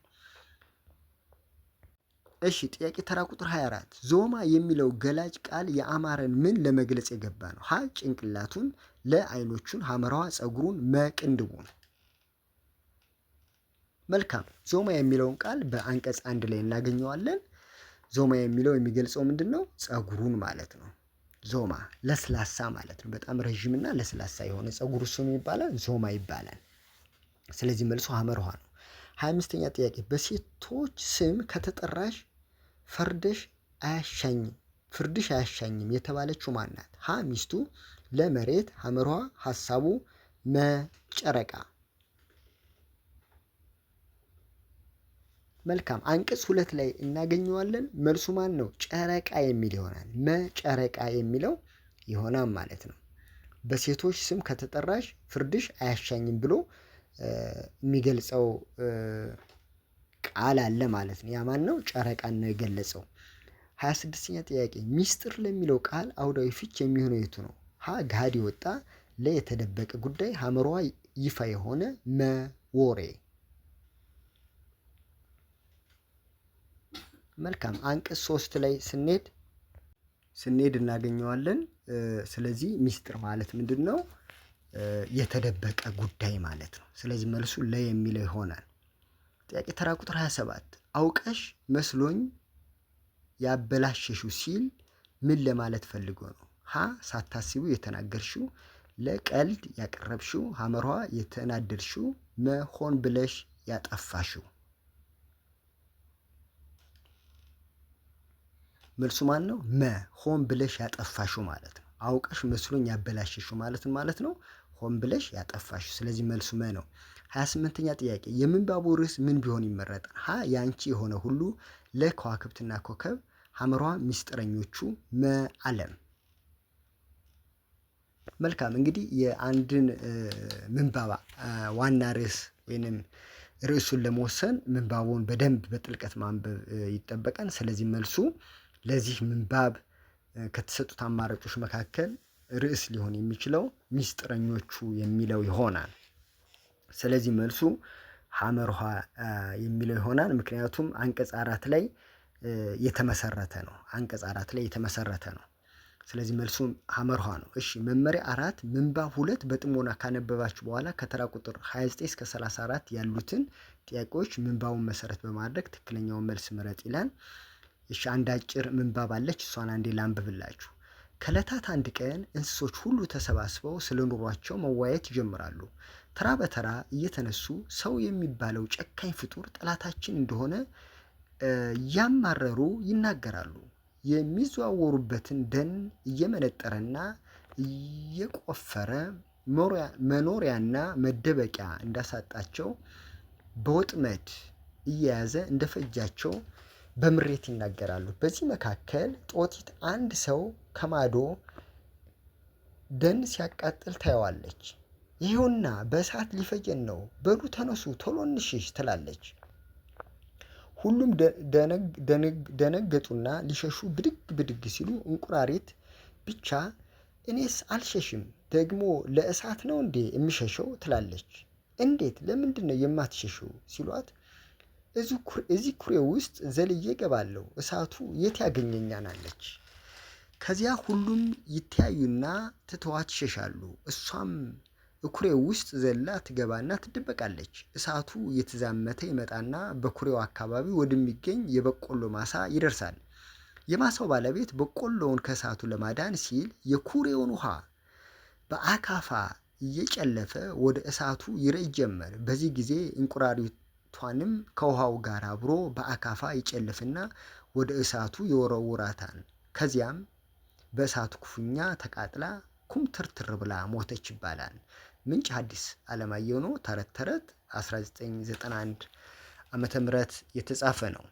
እሺ ጥያቄ ተራ ቁጥር 24 ዞማ የሚለው ገላጭ ቃል የአማረን ምን ለመግለጽ የገባ ነው? ሀ ጭንቅላቱን፣ ለ አይኖቹን፣ ሐመራዋ ጸጉሩን፣ መ ቅንድቡን። መልካም ዞማ የሚለውን ቃል በአንቀጽ አንድ ላይ እናገኘዋለን። ዞማ የሚለው የሚገልጸው ምንድን ነው? ጸጉሩን ማለት ነው። ዞማ ለስላሳ ማለት ነው። በጣም ረዥምና ለስላሳ የሆነ ጸጉሩ ስሙ ይባላል፣ ዞማ ይባላል። ስለዚህ መልሶ ሐመርሃ ነው። 25ኛ ጥያቄ በሴቶች ስም ከተጠራሽ ፍርድሽ አያሻኝም የተባለችው ማን ናት? ሀ ሚስቱ፣ ለመሬት፣ ሐመርሃ ሐሳቡ፣ መጨረቃ። መልካም አንቀጽ 2 ላይ እናገኘዋለን። መልሱ ማን ነው? ጨረቃ የሚል ይሆናል። መጨረቃ የሚለው ይሆናል ማለት ነው። በሴቶች ስም ከተጠራሽ ፍርድሽ አያሻኝም ብሎ የሚገልጸው ቃል አለ ማለት ነው። ያ ማን ነው? ጨረቃን ነው የገለጸው። 26ኛ ጥያቄ ሚስጥር ለሚለው ቃል አውዳዊ ፍች የሚሆነው የቱ ነው? ሀ ገሃድ የወጣ፣ ለ የተደበቀ ጉዳይ፣ ሐመሯ ይፋ የሆነ፣ መ ወሬ። መልካም አንቀጽ 3 ላይ ስንሄድ እናገኘዋለን። ስለዚህ ሚስጥር ማለት ምንድን ነው? የተደበቀ ጉዳይ ማለት ነው። ስለዚህ መልሱ ለ የሚለው ይሆናል። ጥያቄ ተራ ቁጥር 27 አውቀሽ መስሎኝ ያበላሸሽው ሲል ምን ለማለት ፈልጎ ነው? ሀ ሳታስቢው የተናገርሽው፣ ለቀልድ ያቀረብሽው፣ ሐመሯ የተናደድሽው፣ መሆን ብለሽ ያጠፋሽው። መልሱ ማን ነው? መ ሆን ብለሽ ያጠፋሽው ማለት ነው። አውቀሽ መስሎኝ ያበላሸሽው ማለት ነው። ሆን ብለሽ ያጠፋሽው። ስለዚህ መልሱ መ ነው። 28ኛ ጥያቄ የምንባቡ ርዕስ ምን ቢሆን ይመረጣል? ሀ ያንቺ የሆነ ሁሉ፣ ለ ከዋክብትና ኮከብ፣ ሐመሯ ሚስጥረኞቹ፣ መ ዓለም። መልካም እንግዲህ የአንድን ምንባባ ዋና ርዕስ ወይንም ርዕሱን ለመወሰን ምንባቡን በደንብ በጥልቀት ማንበብ ይጠበቃል። ስለዚህ መልሱ ለዚህ ምንባብ ከተሰጡት አማራጮች መካከል ርዕስ ሊሆን የሚችለው ሚስጥረኞቹ የሚለው ይሆናል። ስለዚህ መልሱ ሐመርሃ የሚለው ይሆናል። ምክንያቱም አንቀጽ 4 ላይ የተመሰረተ ነው። ስለዚህ መልሱ ሐመርሃ ነው። እሺ መመሪያ 4 ምንባብ 2 በጥሞና ካነበባችሁ በኋላ ከተራ ቁጥር 29 እስከ 34 ያሉትን ጥያቄዎች ምንባቡን መሰረት በማድረግ ትክክለኛውን መልስ ምረጥ ይላል። እሺ አንድ አጭር ምንባብ አለች። እሷን አንዴ ላንብብላችሁ። ከዕለታት አንድ ቀን እንስሶች ሁሉ ተሰባስበው ስለ ኑሯቸው መወያየት ይጀምራሉ። ተራ በተራ እየተነሱ ሰው የሚባለው ጨካኝ ፍጡር ጠላታችን እንደሆነ እያማረሩ ይናገራሉ። የሚዘዋወሩበትን ደን እየመነጠረና እየቆፈረ መኖሪያና መደበቂያ እንዳሳጣቸው፣ በወጥመድ እየያዘ እንደፈጃቸው በምሬት ይናገራሉ። በዚህ መካከል ጦጢት አንድ ሰው ከማዶ ደን ሲያቃጥል ታየዋለች። ይሄውና በእሳት ሊፈጀን ነው፣ በሉ ተነሱ ቶሎ እንሽሽ ትላለች። ሁሉም ደነገጡና ሊሸሹ ብድግ ሲሉ እንቁራሪት ብቻ እኔስ አልሸሽም፣ ደግሞ ለእሳት ነው እንዴ የምሸሸው ትላለች። እንዴት ለምንድን ነው የማትሸሸው ሲሏት እዚህ ኩሬ ውስጥ ዘልዬ እገባለሁ፣ እሳቱ የት ያገኘኛል አለች። ከዚያ ሁሉም ይተያዩና ትተዋት ይሸሻሉ። እሷም ኩሬው ውስጥ ዘላ ትገባና ትደበቃለች። እሳቱ እየተዛመተ ይመጣና በኩሬው አካባቢ ወደሚገኝ የበቆሎ ማሳ ይደርሳል። የማሳው ባለቤት በቆሎውን ከእሳቱ ለማዳን ሲል የኩሬውን ውሃ በአካፋ እየጨለፈ ወደ እሳቱ ይረጭ ጀመር። በዚህ ጊዜ እንቁራሪቷንም ከውሃው ጋር አብሮ በአካፋ ይጨልፍና ወደ እሳቱ ይወረውራታል። ከዚያም በእሳቱ ክፉኛ ተቃጥላ ኩምትርትር ብላ ሞተች ይባላል። ምንጭ ሐዲስ ዓለማየሁ ነው። ተረት ተረት 1991 ዓመተ ምህረት የተጻፈ ነው።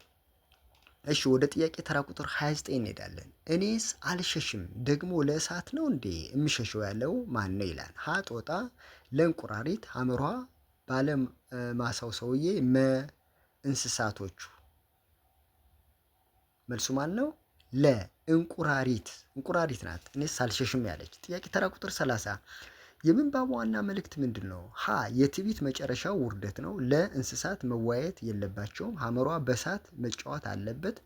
እሺ ወደ ጥያቄ ተራ ቁጥር 29 እንሄዳለን። እኔስ አልሸሽም፣ ደግሞ ለእሳት ነው እንዴ የምሸሸው ያለው ማን ነው ይላል። ሀ ጦጣ፣ ለእንቁራሪት፣ ሐመሯ ባለ ማሳው ሰውዬ፣ እንስሳቶቹ። መልሱ ማን ነው? ለእንቁራሪት እንቁራሪት ናት እኔስ አልሸሽም ያለች። ጥያቄ ተራ ቁጥር 30 የምንባቡ ዋና መልእክት ምንድን ነው? ሀ የትዕቢት መጨረሻው ውርደት ነው። ለእንስሳት መዋየት የለባቸውም። ሐመሯ በእሳት መጫወት አለበት።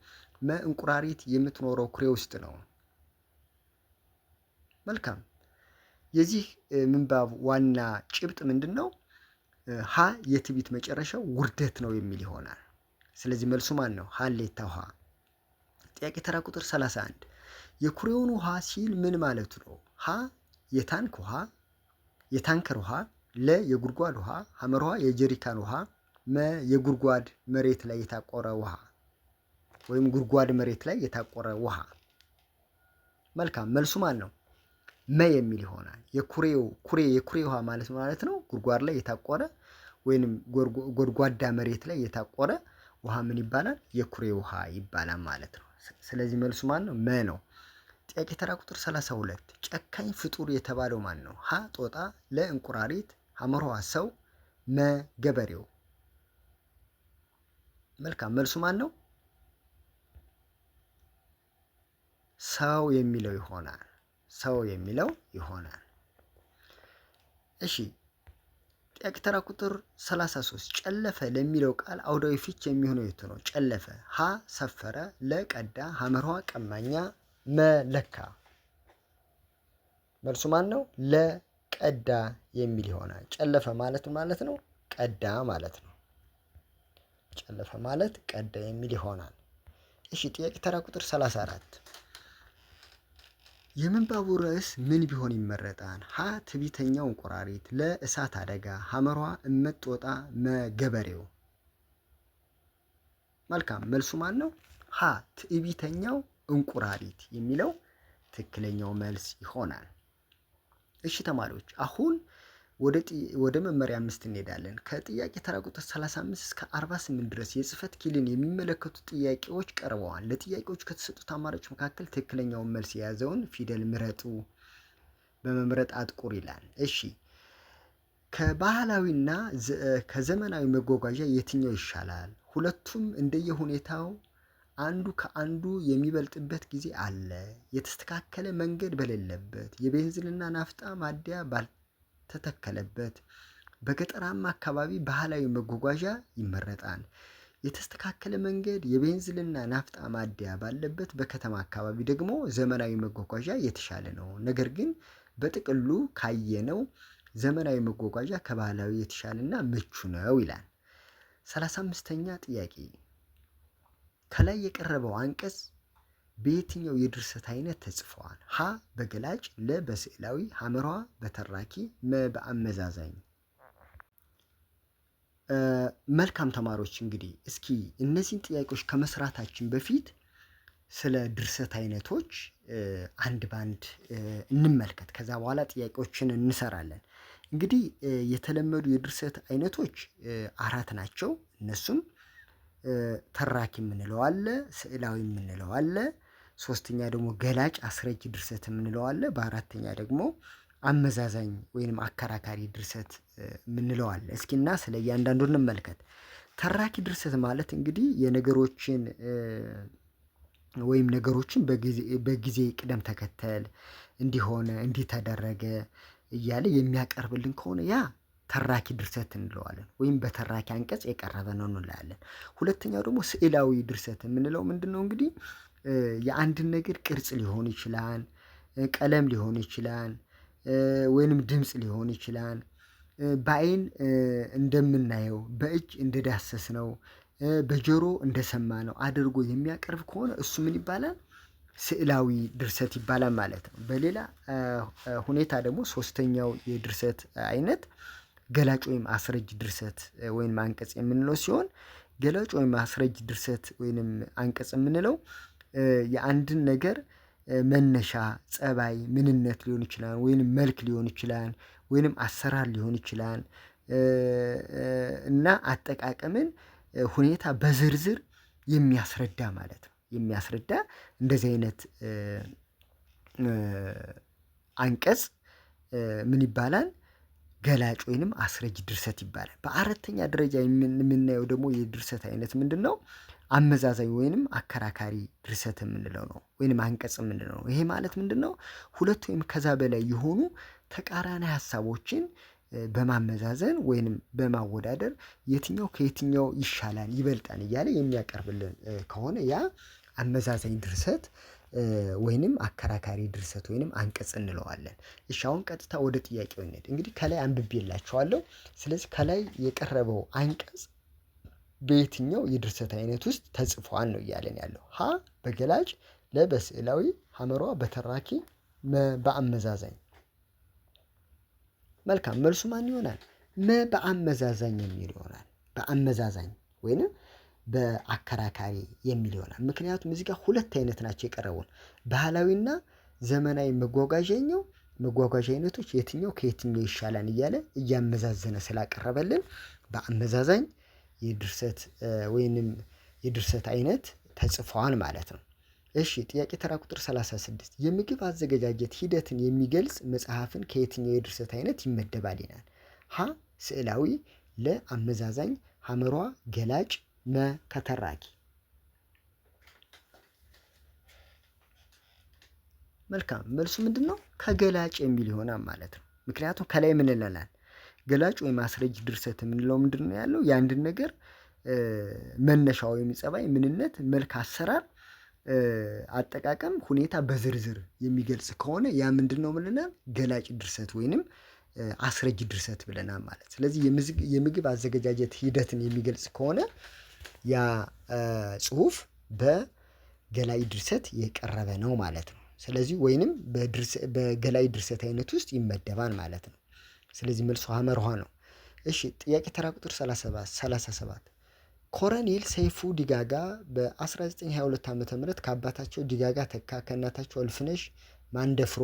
እንቁራሪት የምትኖረው ኩሬ ውስጥ ነው። መልካም። የዚህ ምንባብ ዋና ጭብጥ ምንድን ነው? ሀ የትዕቢት መጨረሻው ውርደት ነው የሚል ይሆናል። ስለዚህ መልሱ ማን ነው? ሀሌታ ውሃ። ጥያቄ ተራ ቁጥር 31 የኩሬውን ውሃ ሲል ምን ማለቱ ነው? ሀ የታንክ ውሃ የታንከር ውሃ፣ ለ የጉድጓድ ውሃ፣ ሐመር ውሃ የጀሪካን ውሃ፣ መ የጉድጓድ መሬት ላይ የታቆረ ውሃ ወይም ጉድጓድ መሬት ላይ የታቆረ ውሃ። መልካም መልሱ ማን ነው? መ የሚል ይሆናል። የኩሬ ውሃ ማለት ነው ጉድጓድ ላይ የታቆረ ወይንም ጎድጓዳ መሬት ላይ የታቆረ ውሃ ምን ይባላል? የኩሬ ውሃ ይባላል ማለት ነው። ስለዚህ መልሱ ማን ነው? መ ነው። ጥያቄ ተራ ቁጥር 32 ጨካኝ ፍጡር የተባለው ማን ነው? ሀ ጦጣ፣ ለ እንቁራሪት፣ ሐመር ውሃ ሰው፣ መ ገበሬው። መልካም መልሱ ማን ነው? ሰው የሚለው ይሆናል። ሰው የሚለው ይሆናል። እሺ ጥያቄ ተራ ቁጥር 33 ጨለፈ ለሚለው ቃል አውዳዊ ፍች የሚሆነው የቱ ነው? ጨለፈ ሀ ሰፈረ፣ ለ ቀዳ፣ ሐመር ውሃ ቀማኛ፣ መለካ። መልሱ ማን ነው? ለቀዳ የሚል ይሆናል። ጨለፈ ማለት ነው ቀዳ ማለት ነው። ጨለፈ ማለት ቀዳ የሚል ይሆናል። እሺ ጥያቄ ተራ ቁጥር 34 የምንባቡ ርዕስ ምን ቢሆን ይመረጣል? ሀ ትዕቢተኛው እንቁራሪት፣ ለ እሳት አደጋ፣ ሐመር ውሃ እመጦጣ፣ ገበሬው። መልካም መልሱ ማን ነው? ሀ ትዕቢተኛው እንቁራሪት የሚለው ትክክለኛው መልስ ይሆናል። እሺ ተማሪዎች አሁን ወደ መመሪያ 5 እንሄዳለን። ከጥያቄ ተራ ቁጥር 35 እስከ 48 ድረስ የጽህፈት ኪልን የሚመለከቱ ጥያቄዎች ቀርበዋል። ለጥያቄዎች ከተሰጡት አማራጮች መካከል ትክክለኛውን መልስ የያዘውን ፊደል ምረጡ፣ በመምረጥ አጥቁር ይላል። እሺ ከባህላዊና ከዘመናዊ መጓጓዣ የትኛው ይሻላል? ሁለቱም እንደየሁኔታው አንዱ ከአንዱ የሚበልጥበት ጊዜ አለ። የተስተካከለ መንገድ በሌለበት፣ የቤንዚንና ናፍጣ ማደያ ባልተተከለበት በገጠራማ አካባቢ ባህላዊ መጓጓዣ ይመረጣል። የተስተካከለ መንገድ፣ የቤንዚንና ናፍጣ ማደያ ባለበት በከተማ አካባቢ ደግሞ ዘመናዊ መጓጓዣ የተሻለ ነው። ነገር ግን በጥቅሉ ካየነው ዘመናዊ መጓጓዣ ከባህላዊ የተሻለና ምቹ ነው ይላል። 35ኛ ጥያቄ ከላይ የቀረበው አንቀጽ በየትኛው የድርሰት አይነት ተጽፏል? ሀ በገላጭ፣ ለ በስዕላዊ፣ ሐመር ውሃ በተራኪ፣ መ በአመዛዛኝ። መልካም ተማሪዎች እንግዲህ እስኪ እነዚህን ጥያቄዎች ከመስራታችን በፊት ስለ ድርሰት አይነቶች አንድ ባንድ እንመልከት። ከዛ በኋላ ጥያቄዎችን እንሰራለን። እንግዲህ የተለመዱ የድርሰት አይነቶች 4 ናቸው። እነሱም ተራኪ የምንለው አለ፣ ስዕላዊ የምንለው አለ፣ ሶስተኛ ደግሞ ገላጭ አስረጅ ድርሰት የምንለው አለ፣ በአራተኛ ደግሞ አመዛዛኝ ወይንም አከራካሪ ድርሰት የምንለው አለ። እስኪና ስለ እያንዳንዱ እንመልከት። ተራኪ ድርሰት ማለት እንግዲህ የነገሮችን ወይም ነገሮችን በጊዜ ቅደም ተከተል እንዲሆነ እንዲህ ተደረገ እያለ የሚያቀርብልን ከሆነ ያ ተራኪ ድርሰት እንለዋለን፣ ወይም በተራኪ አንቀጽ የቀረበ ነው እንላለን። ሁለተኛው ደግሞ ስዕላዊ ድርሰት የምንለው ምንድነው? እንግዲህ የአንድን ነገር ቅርጽ ሊሆን ይችላል፣ ቀለም ሊሆን ይችላል፣ ወይንም ድምጽ ሊሆን ይችላል። በአይን እንደምናየው፣ በእጅ እንደዳሰስነው፣ በጆሮ እንደሰማነው አድርጎ የሚያቀርብ ከሆነ እሱ ምን ይባላል? ስዕላዊ ድርሰት ይባላል ማለት ነው። በሌላ ሁኔታ ደግሞ ሶስተኛው የድርሰት አይነት ገላጭ ወይም አስረጅ ድርሰት ወይም አንቀጽ የምንለው ሲሆን ገላጭ ወይም አስረጅ ድርሰት ወይም አንቀጽ የምንለው የአንድን ነገር መነሻ፣ ጸባይ፣ ምንነት ሊሆን ይችላል፣ ወይንም መልክ ሊሆን ይችላል፣ ወይንም አሰራር ሊሆን ይችላል እና አጠቃቀምን ሁኔታ በዝርዝር የሚያስረዳ ማለት ነው። የሚያስረዳ እንደዚህ አይነት አንቀጽ ምን ይባላል? ገላጭ ወይንም አስረጅ ድርሰት ይባላል። በአራተኛ ደረጃ የምናየው ደግሞ የድርሰት አይነት ምንድነው? አመዛዛኝ ወይንም አከራካሪ ድርሰት የምንለው ነው፣ ወይንም አንቀጽ የምንለው ነው። ይሄ ማለት ምንድነው? ሁለት ወይም ከዛ በላይ የሆኑ ተቃራኒ ሀሳቦችን በማመዛዘን ወይንም በማወዳደር የትኛው ከየትኛው ይሻላል ይበልጣል እያለ የሚያቀርብልን ከሆነ ያ አመዛዛኝ ድርሰት ወይንም አከራካሪ ድርሰት ወይንም አንቀጽ እንለዋለን። እሺ አሁን ቀጥታ ወደ ጥያቄው እንሂድ። እንግዲህ ከላይ አንብቤላችኋለሁ። ስለዚህ ከላይ የቀረበው አንቀጽ በየትኛው የድርሰት አይነት ውስጥ ተጽፏል ነው እያለን ያለው። ሀ በገላጭ፣ ለ በስዕላዊ፣ ሐመሯ በተራኪ፣ መ በአመዛዛኝ። መልካም መልሱ ማን ይሆናል? መ በአመዛዛኝ የሚል ይሆናል። በአመዛዛኝ ወይንም በአከራካሪ የሚል ይሆናል። ምክንያቱም እዚህ ጋር ሁለት አይነት ናቸው የቀረቡን፣ ባህላዊና ዘመናዊ መጓጓዣ አይነቶች የትኛው ከየትኛው ይሻላል እያለ እያመዛዘነ ስላቀረበልን በአመዛዛኝ የድርሰት ወይንም የድርሰት አይነት ተጽፏል ማለት ነው። እሺ ጥያቄ ተራ ቁጥር 36 የምግብ አዘገጃጀት ሂደትን የሚገልጽ መጽሐፍን ከየትኛው የድርሰት አይነት ይመደባል ይላል። ሀ ስዕላዊ፣ ለ አመዛዛኝ፣ ሐመሯ ገላጭ፣ መ ከተራኪ። መልካም መልሱ ምንድነው? ከገላጭ የሚል ይሆናል ማለት ነው። ምክንያቱም ከላይ ምን እንላለን? ገላጭ ወይም አስረጅ ድርሰት የምንለው ምንድነው ያለው? የአንድን ነገር መነሻ ወይም ጸባይ፣ ምንነት፣ መልክ፣ አሰራር፣ አጠቃቀም ሁኔታ በዝርዝር የሚገልጽ ከሆነ ያ ምንድነው ብለናል? ገላጭ ድርሰት ወይንም አስረጅ ድርሰት ብለናል ማለት። ስለዚህ የምግብ አዘገጃጀት ሂደትን የሚገልጽ ከሆነ ያ ጽሁፍ በገላጭ ድርሰት የቀረበ ነው ማለት ነው። ስለዚህ ወይንም በገላጭ ድርሰት አይነት ውስጥ ይመደባል ማለት ነው። ስለዚህ መልሱ ሐመርኋ ነው። እሺ ጥያቄ ተራ ቁጥር 37 ኮሎኔል ሰይፉ ዲጋጋ በ1922 ዓ.ም ከአባታቸው ዲጋጋ ተካ ከእናታቸው እልፍነሽ ማንደፍሮ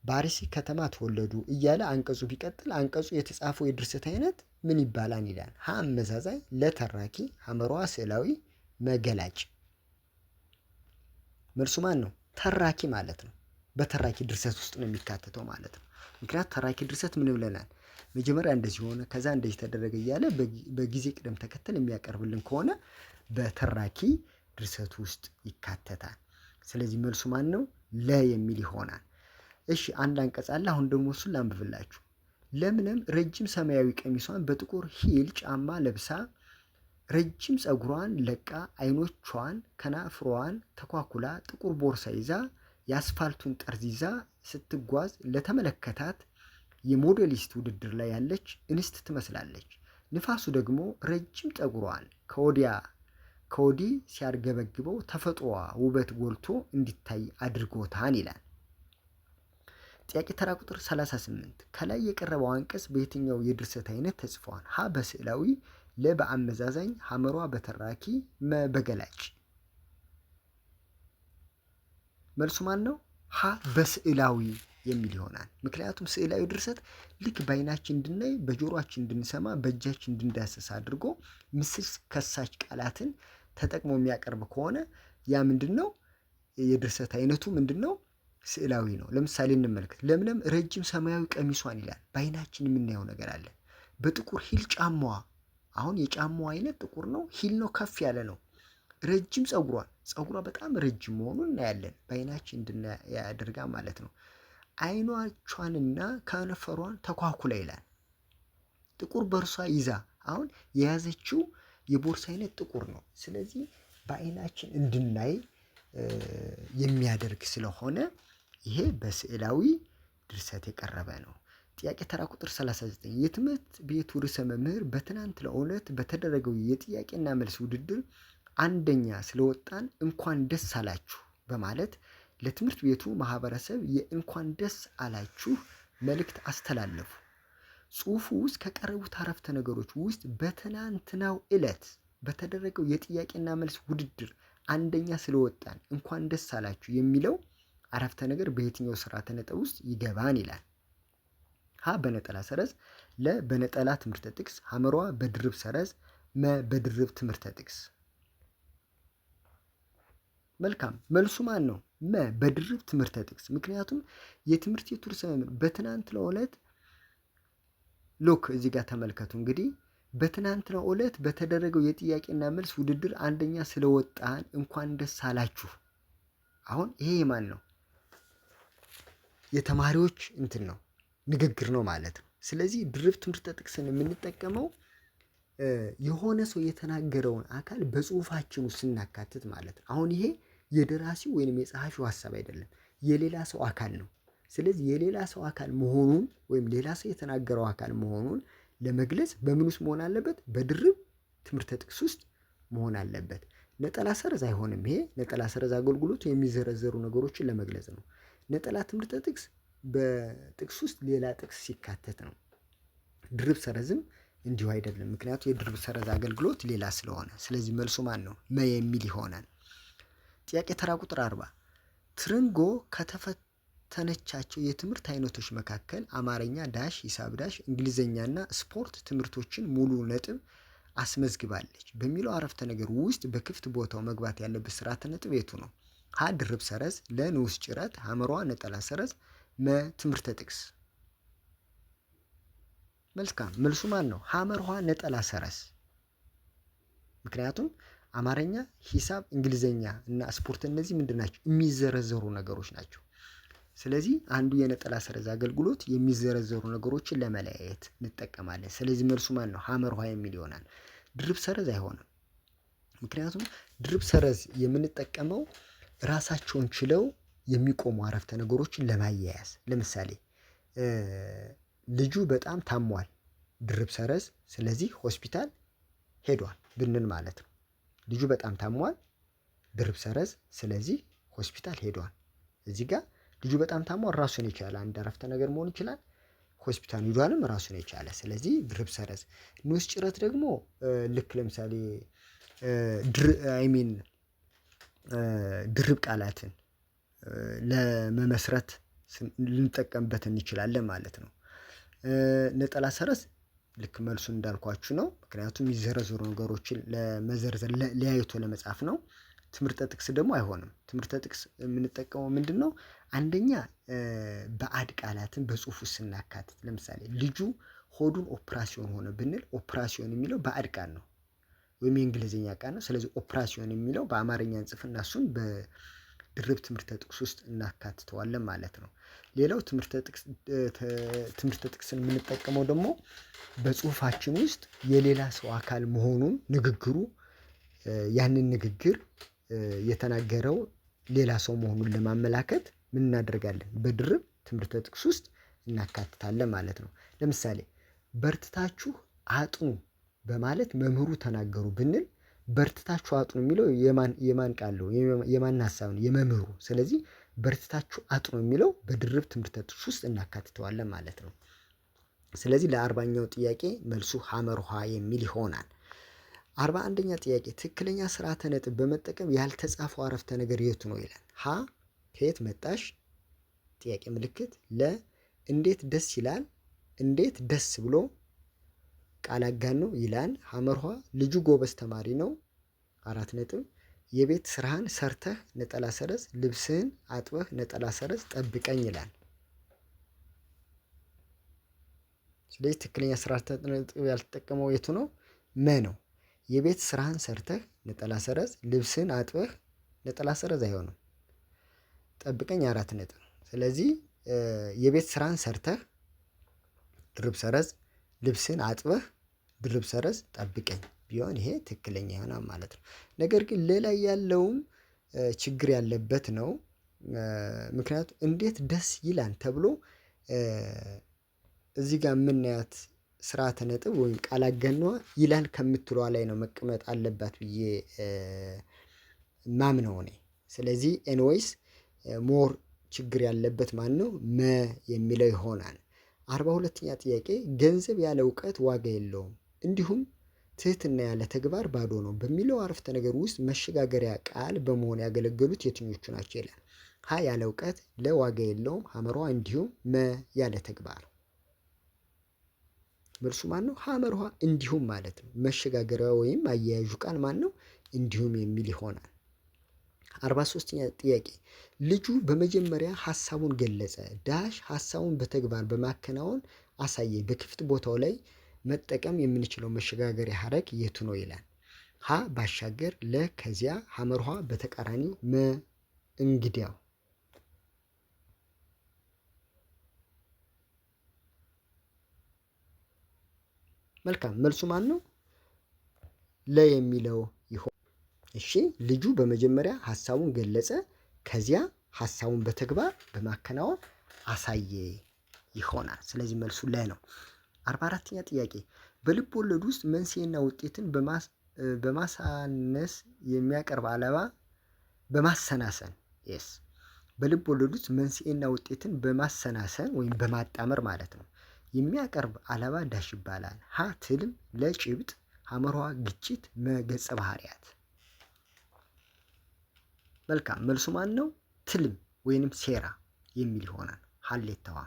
በአርሲ ከተማ ተወለዱ እያለ አንቀጹ ቢቀጥል አንቀጹ የተጻፈው የድርሰት አይነት ምን ይባላል ይላል። ሀ አመዛዛኝ፣ ለ ተራኪ፣ ሐመሯ ስዕላዊ፣ መ ገላጭ። መልሱ ማን ነው? ተራኪ ማለት ነው። በተራኪ ድርሰት ውስጥ ነው የሚካተተው ማለት ነው። ምክንያቱም ተራኪ ድርሰት ምን ብለናል? መጀመሪያ እንደዚህ ሆነ ከዛ እንደዚህ ተደረገ እያለ በጊዜ ቅደም ተከተል የሚያቀርብልን ከሆነ በተራኪ ድርሰት ውስጥ ይካተታል። ስለዚህ መልሱ ማን ነው? ለ የሚል ይሆናል። እሺ አንድ አንቀጽ አለ። አሁን ደግሞ እሱን ላንብብላችሁ። ለምለም ረጅም ሰማያዊ ቀሚሷን በጥቁር ሂል ጫማ ለብሳ ረጅም ፀጉሯን ለቃ አይኖቿን ከናፍሯን ተኳኩላ ጥቁር ቦርሳ ይዛ የአስፋልቱን ጠርዝ ይዛ ስትጓዝ ለተመለከታት የሞዴሊስት ውድድር ላይ ያለች እንስት ትመስላለች። ንፋሱ ደግሞ ረጅም ፀጉሯን ከወዲህ ሲያርገበግበው ተፈጥሮዋ ውበት ጎልቶ እንዲታይ አድርጎታል ይላል። ጥያቄ ተራ ቁጥር 38 ከላይ የቀረበው አንቀጽ በየትኛው የድርሰት አይነት ተጽፏል? ሀ በስዕላዊ፣ ለ በአመዛዛኝ፣ ሐመሯ በተራኪ፣ መ በገላጭ። መልሱ ማን ነው? ሀ በስዕላዊ የሚል ይሆናል። ምክንያቱም ስዕላዊ ድርሰት ልክ በአይናችን እንድናይ፣ በጆሮአችን እንድንሰማ፣ በእጃችን እንድንዳሰስ አድርጎ ምስል ከሳች ቃላትን ተጠቅሞ የሚያቀርብ ከሆነ ያ ምንድነው? የድርሰት አይነቱ ምንድነው? ስዕላዊ ነው። ለምሳሌ እንመልከት። ለምለም ረጅም ሰማያዊ ቀሚሷን ይላል። በአይናችን የምናየው ነገር አለ። በጥቁር ሂል ጫማዋ አሁን የጫማው አይነት ጥቁር ነው፣ ሂል ነው፣ ከፍ ያለ ነው። ረጅም ፀጉሯ በጣም ረጅም መሆኑን እናያለን። በአይናችን እንድናይ ያደርጋል ማለት ነው። አይኗቿንና ከንፈሯን ተኳኩላ ይላል። ጥቁር ቦርሳ ይዛ፣ አሁን የያዘችው የቦርሳ አይነት ጥቁር ነው። ስለዚህ በአይናችን እንድናይ የሚያደርግ ስለሆነ ይሄ በስዕላዊ ድርሰት የቀረበ ነው። ጥያቄ ተራ ቁጥር 39 የትምህርት ቤቱ ርዕሰ መምህር በትናንትናው ዕለት በተደረገው የጥያቄና መልስ ውድድር አንደኛ ስለወጣን እንኳን ደስ አላችሁ በማለት ለትምህርት ቤቱ ማህበረሰብ የእንኳን ደስ አላችሁ መልእክት አስተላለፉ። ጽሑፉ ውስጥ ከቀረቡት አረፍተ ነገሮች ውስጥ በትናንትናው ዕለት በተደረገው የጥያቄና መልስ ውድድር አንደኛ ስለወጣን እንኳን ደስ አላችሁ የሚለው አረፍተ ነገር በየትኛው ስርዓተ ነጥብ ውስጥ ይገባን ይላል። ሀ በነጠላ ሰረዝ፣ ለ በነጠላ ትምህርተ ጥቅስ፣ ሐመሯ በድርብ ሰረዝ፣ መ በድርብ ትምህርተ ጥቅስ። መልካም መልሱ ማን ነው? መ በድርብ ትምህርተ ጥቅስ። ምክንያቱም የትምህርት ቤቱ ርዕሰ መምህር በትናንትናው ዕለት ሎክ እዚህ ጋር ተመልከቱ። እንግዲህ በትናንትናው ዕለት በተደረገው የጥያቄና መልስ ውድድር አንደኛ ስለወጣን እንኳን ደስ አላችሁ። አሁን ይሄ የማን ነው? የተማሪዎች እንትን ነው፣ ንግግር ነው ማለት ነው። ስለዚህ ድርብ ትምህርተ ጥቅስን የምንጠቀመው የሆነ ሰው የተናገረውን አካል በጽሁፋችን ውስጥ ስናካትት ማለት ነው። አሁን ይሄ የደራሲው ወይንም የጸሐፊው ሀሳብ አይደለም፣ የሌላ ሰው አካል ነው። ስለዚህ የሌላ ሰው አካል መሆኑን ወይም ሌላ ሰው የተናገረው አካል መሆኑን ለመግለጽ በምን ውስጥ መሆን አለበት? በድርብ ትምህርተ ጥቅስ ውስጥ መሆን አለበት። ነጠላ ሰረዝ አይሆንም። ይሄ ነጠላ ሰረዝ አገልግሎቱ የሚዘረዘሩ ነገሮችን ለመግለጽ ነው። ነጠላ ትምህርተ ጥቅስ በጥቅስ ውስጥ ሌላ ጥቅስ ሲካተት ነው። ድርብ ሰረዝም እንዲሁ አይደለም፣ ምክንያቱ የድርብ ሰረዝ አገልግሎት ሌላ ስለሆነ። ስለዚህ መልሱ ማን ነው? መ የሚል ይሆናል። ጥያቄ ተራ ቁጥር 40 ትርንጎ ከተፈተነቻቸው የትምህርት አይነቶች መካከል አማርኛ ዳሽ፣ ሂሳብ ዳሽ፣ እንግሊዝኛና ስፖርት ትምህርቶችን ሙሉ ነጥብ አስመዝግባለች በሚለው አረፍተ ነገር ውስጥ በክፍት ቦታው መግባት ያለበት ስርዓተ ነጥብ የቱ ነው? ሀ ድርብ ሰረዝ፣ ለ ንዑስ ጭረት፣ ሐመሯ ነጠላ ሰረዝ፣ መ ትምህርተ ጥቅስ። መልካም መልሱ ማን ነው? ሐመርኋ ነጠላ ሰረዝ። ምክንያቱም አማርኛ፣ ሂሳብ፣ እንግሊዝኛ እና ስፖርት እነዚህ ምንድን ናቸው? የሚዘረዘሩ ነገሮች ናቸው። ስለዚህ አንዱ የነጠላ ሰረዝ አገልግሎት የሚዘረዘሩ ነገሮችን ለመለያየት እንጠቀማለን። ስለዚህ መልሱ ማን ነው? ሐመርኋ የሚል ይሆናል። ድርብ ሰረዝ አይሆንም። ምክንያቱም ድርብ ሰረዝ የምንጠቀመው ራሳቸውን ችለው የሚቆሙ አረፍተ ነገሮችን ለማያያዝ። ለምሳሌ ልጁ በጣም ታሟል፣ ድርብ ሰረዝ፣ ስለዚህ ሆስፒታል ሄዷል ብንል ማለት ነው። ልጁ በጣም ታሟል፣ ድርብ ሰረዝ፣ ስለዚህ ሆስፒታል ሄዷል። እዚህ ጋር ልጁ በጣም ታሟል ራሱን የቻለ አንድ አረፍተ ነገር መሆን ይችላል። ሆስፒታል ሄዷልም ራሱን የቻለ፣ ስለዚህ ድርብ ሰረዝ። ንዑስ ጭረት ደግሞ ልክ ለምሳሌ ድርብ ቃላትን ለመመስረት ልንጠቀምበት እንችላለን ማለት ነው። ነጠላ ሰረዝ ልክ መልሱን እንዳልኳችሁ ነው። ምክንያቱም የሚዘረዘሩ ነገሮችን ለመዘርዘር ለያይቶ ለመጻፍ ነው። ትምህርተ ጥቅስ ደግሞ አይሆንም። ትምህርተ ጥቅስ የምንጠቀመው ምንድን ነው? አንደኛ ባዕድ ቃላትን በጽሁፍ ውስጥ ስናካትት፣ ለምሳሌ ልጁ ሆዱን ኦፕራሲዮን ሆነ ብንል ኦፕራሲዮን የሚለው ባዕድ ቃል ነው ወይም የእንግሊዝኛ ቃል ነው። ስለዚህ ኦፕራሲዮን የሚለው በአማርኛ እንጽፍና እሱን በድርብ ትምህርተ ጥቅስ ውስጥ እናካትተዋለን ማለት ነው። ሌላው ትምህርተ ጥቅስን የምንጠቀመው ደግሞ በጽሁፋችን ውስጥ የሌላ ሰው አካል መሆኑን ንግግሩ ያንን ንግግር የተናገረው ሌላ ሰው መሆኑን ለማመላከት ምን እናደርጋለን? በድርብ ትምህርተ ጥቅስ ውስጥ እናካትታለን ማለት ነው። ለምሳሌ በርትታችሁ አጥኑ በማለት መምህሩ ተናገሩ ብንል በርትታችሁ አጥኑ የሚለው የማን ቃል ነው? የማን ሀሳብ ነው? የመምህሩ። ስለዚህ በርትታችሁ አጥኑ የሚለው በድርብ ትምህርተ ጥቅስ ውስጥ እናካትተዋለን ማለት ነው። ስለዚህ ለ40ኛው ጥያቄ መልሱ ሐመርኋ የሚል ይሆናል። 41ኛ ጥያቄ ትክክለኛ ስርዓተ ነጥብ በመጠቀም ያልተጻፈው አረፍተ ነገር የቱ ነው ይላል። ሀ ከየት መጣሽ? ጥያቄ ምልክት። ለ እንዴት ደስ ይላል? እንዴት ደስ ብሎ ቃል አጋኖ ይላል። ሐመርኋ ልጁ ጎበዝ ተማሪ ነው። 4 ነጥብ። የቤት ስራህን ሰርተህ ነጠላ ሰረዝ፣ ልብስህን አጥበህ ነጠላ ሰረዝ ጠብቀኝ ይላል። ስለዚህ ትክክለኛ ስርዓተ ነጥብ ያልተጠቀመው የቱ ነው? መ ነው። የቤት ስራህን ሰርተህ ነጠላ ሰረዝ፣ ልብስህን አጥበህ ነጠላ ሰረዝ አይሆንም። ጠብቀኝ 4 ነጥብ። ስለዚህ የቤት ስራህን ሰርተህ ድርብ ሰረዝ፣ ልብስህን አጥበህ ድርብ ሰረዝ ጠብቀኝ ቢሆን ይሄ ትክክለኛ ይሆናል ማለት ነው። ነገር ግን ሌላ ያለውም ችግር ያለበት ነው። ምክንያቱም እንዴት ደስ ይላል ተብሎ እዚህ ጋር የምናያት ስርዓተ ነጥብ ወይም ቃል አገኗ ይላል ከምትለዋ ላይ ነው መቀመጥ አለባት ብዬ ማምነው እኔ። ስለዚህ ኤንዌይስ ሞር ችግር ያለበት ማነው? መ የሚለው ይሆናል። 42ኛ ጥያቄ ገንዘብ ያለ እውቀት ዋጋ የለውም እንዲሁም ትህትና ያለ ተግባር ባዶ ነው በሚለው አረፍተ ነገር ውስጥ መሸጋገሪያ ቃል በመሆን ያገለገሉት የትኞቹ ናቸው ይላል። ሀ ያለ እውቀት፣ ለ ዋጋ የለውም፣ ሐመሯ እንዲሁም፣ መ ያለ ተግባር። መልሱ ማን ነው? ሐመርኋ እንዲሁም ማለት ነው። መሸጋገሪያ ወይም አያያዡ ቃል ማን ነው? እንዲሁም የሚል ይሆናል። 43ኛ ጥያቄ ልጁ በመጀመሪያ ሀሳቡን ገለጸ ዳሽ ሀሳቡን በተግባር በማከናወን አሳየ። በክፍት ቦታው ላይ መጠቀም የምንችለው መሸጋገሪያ ሀረግ የቱ ነው ይላል። ሀ ባሻገር፣ ለ ከዚያ፣ ሐመርኋ በተቃራኒው፣ መ እንግዲያው። መልካም መልሱ ማን ነው? ለ የሚለው ይሆን። እሺ ልጁ በመጀመሪያ ሀሳቡን ገለጸ ከዚያ ሀሳቡን በተግባር በማከናወን አሳየ ይሆናል። ስለዚህ መልሱ ለ ነው። 44ኛ ጥያቄ በልብ ወለድ ውስጥ መንስኤና ውጤትን በማሳነስ የሚያቀርብ አለባ በማሰናሰን የስ በልብ ወለድ ውስጥ መንስኤና ውጤትን በማሰናሰን ወይም በማጣመር ማለት ነው የሚያቀርብ አለባ ዳሽ ይባላል። ሀ ትልም፣ ለ ጭብጥ፣ ሐመርኋ ግጭት፣ መ ገጸ ባህሪያት። መልካም መልሱ ማን ነው? ትልም ወይንም ሴራ የሚል ይሆናል። ሀሌታዋ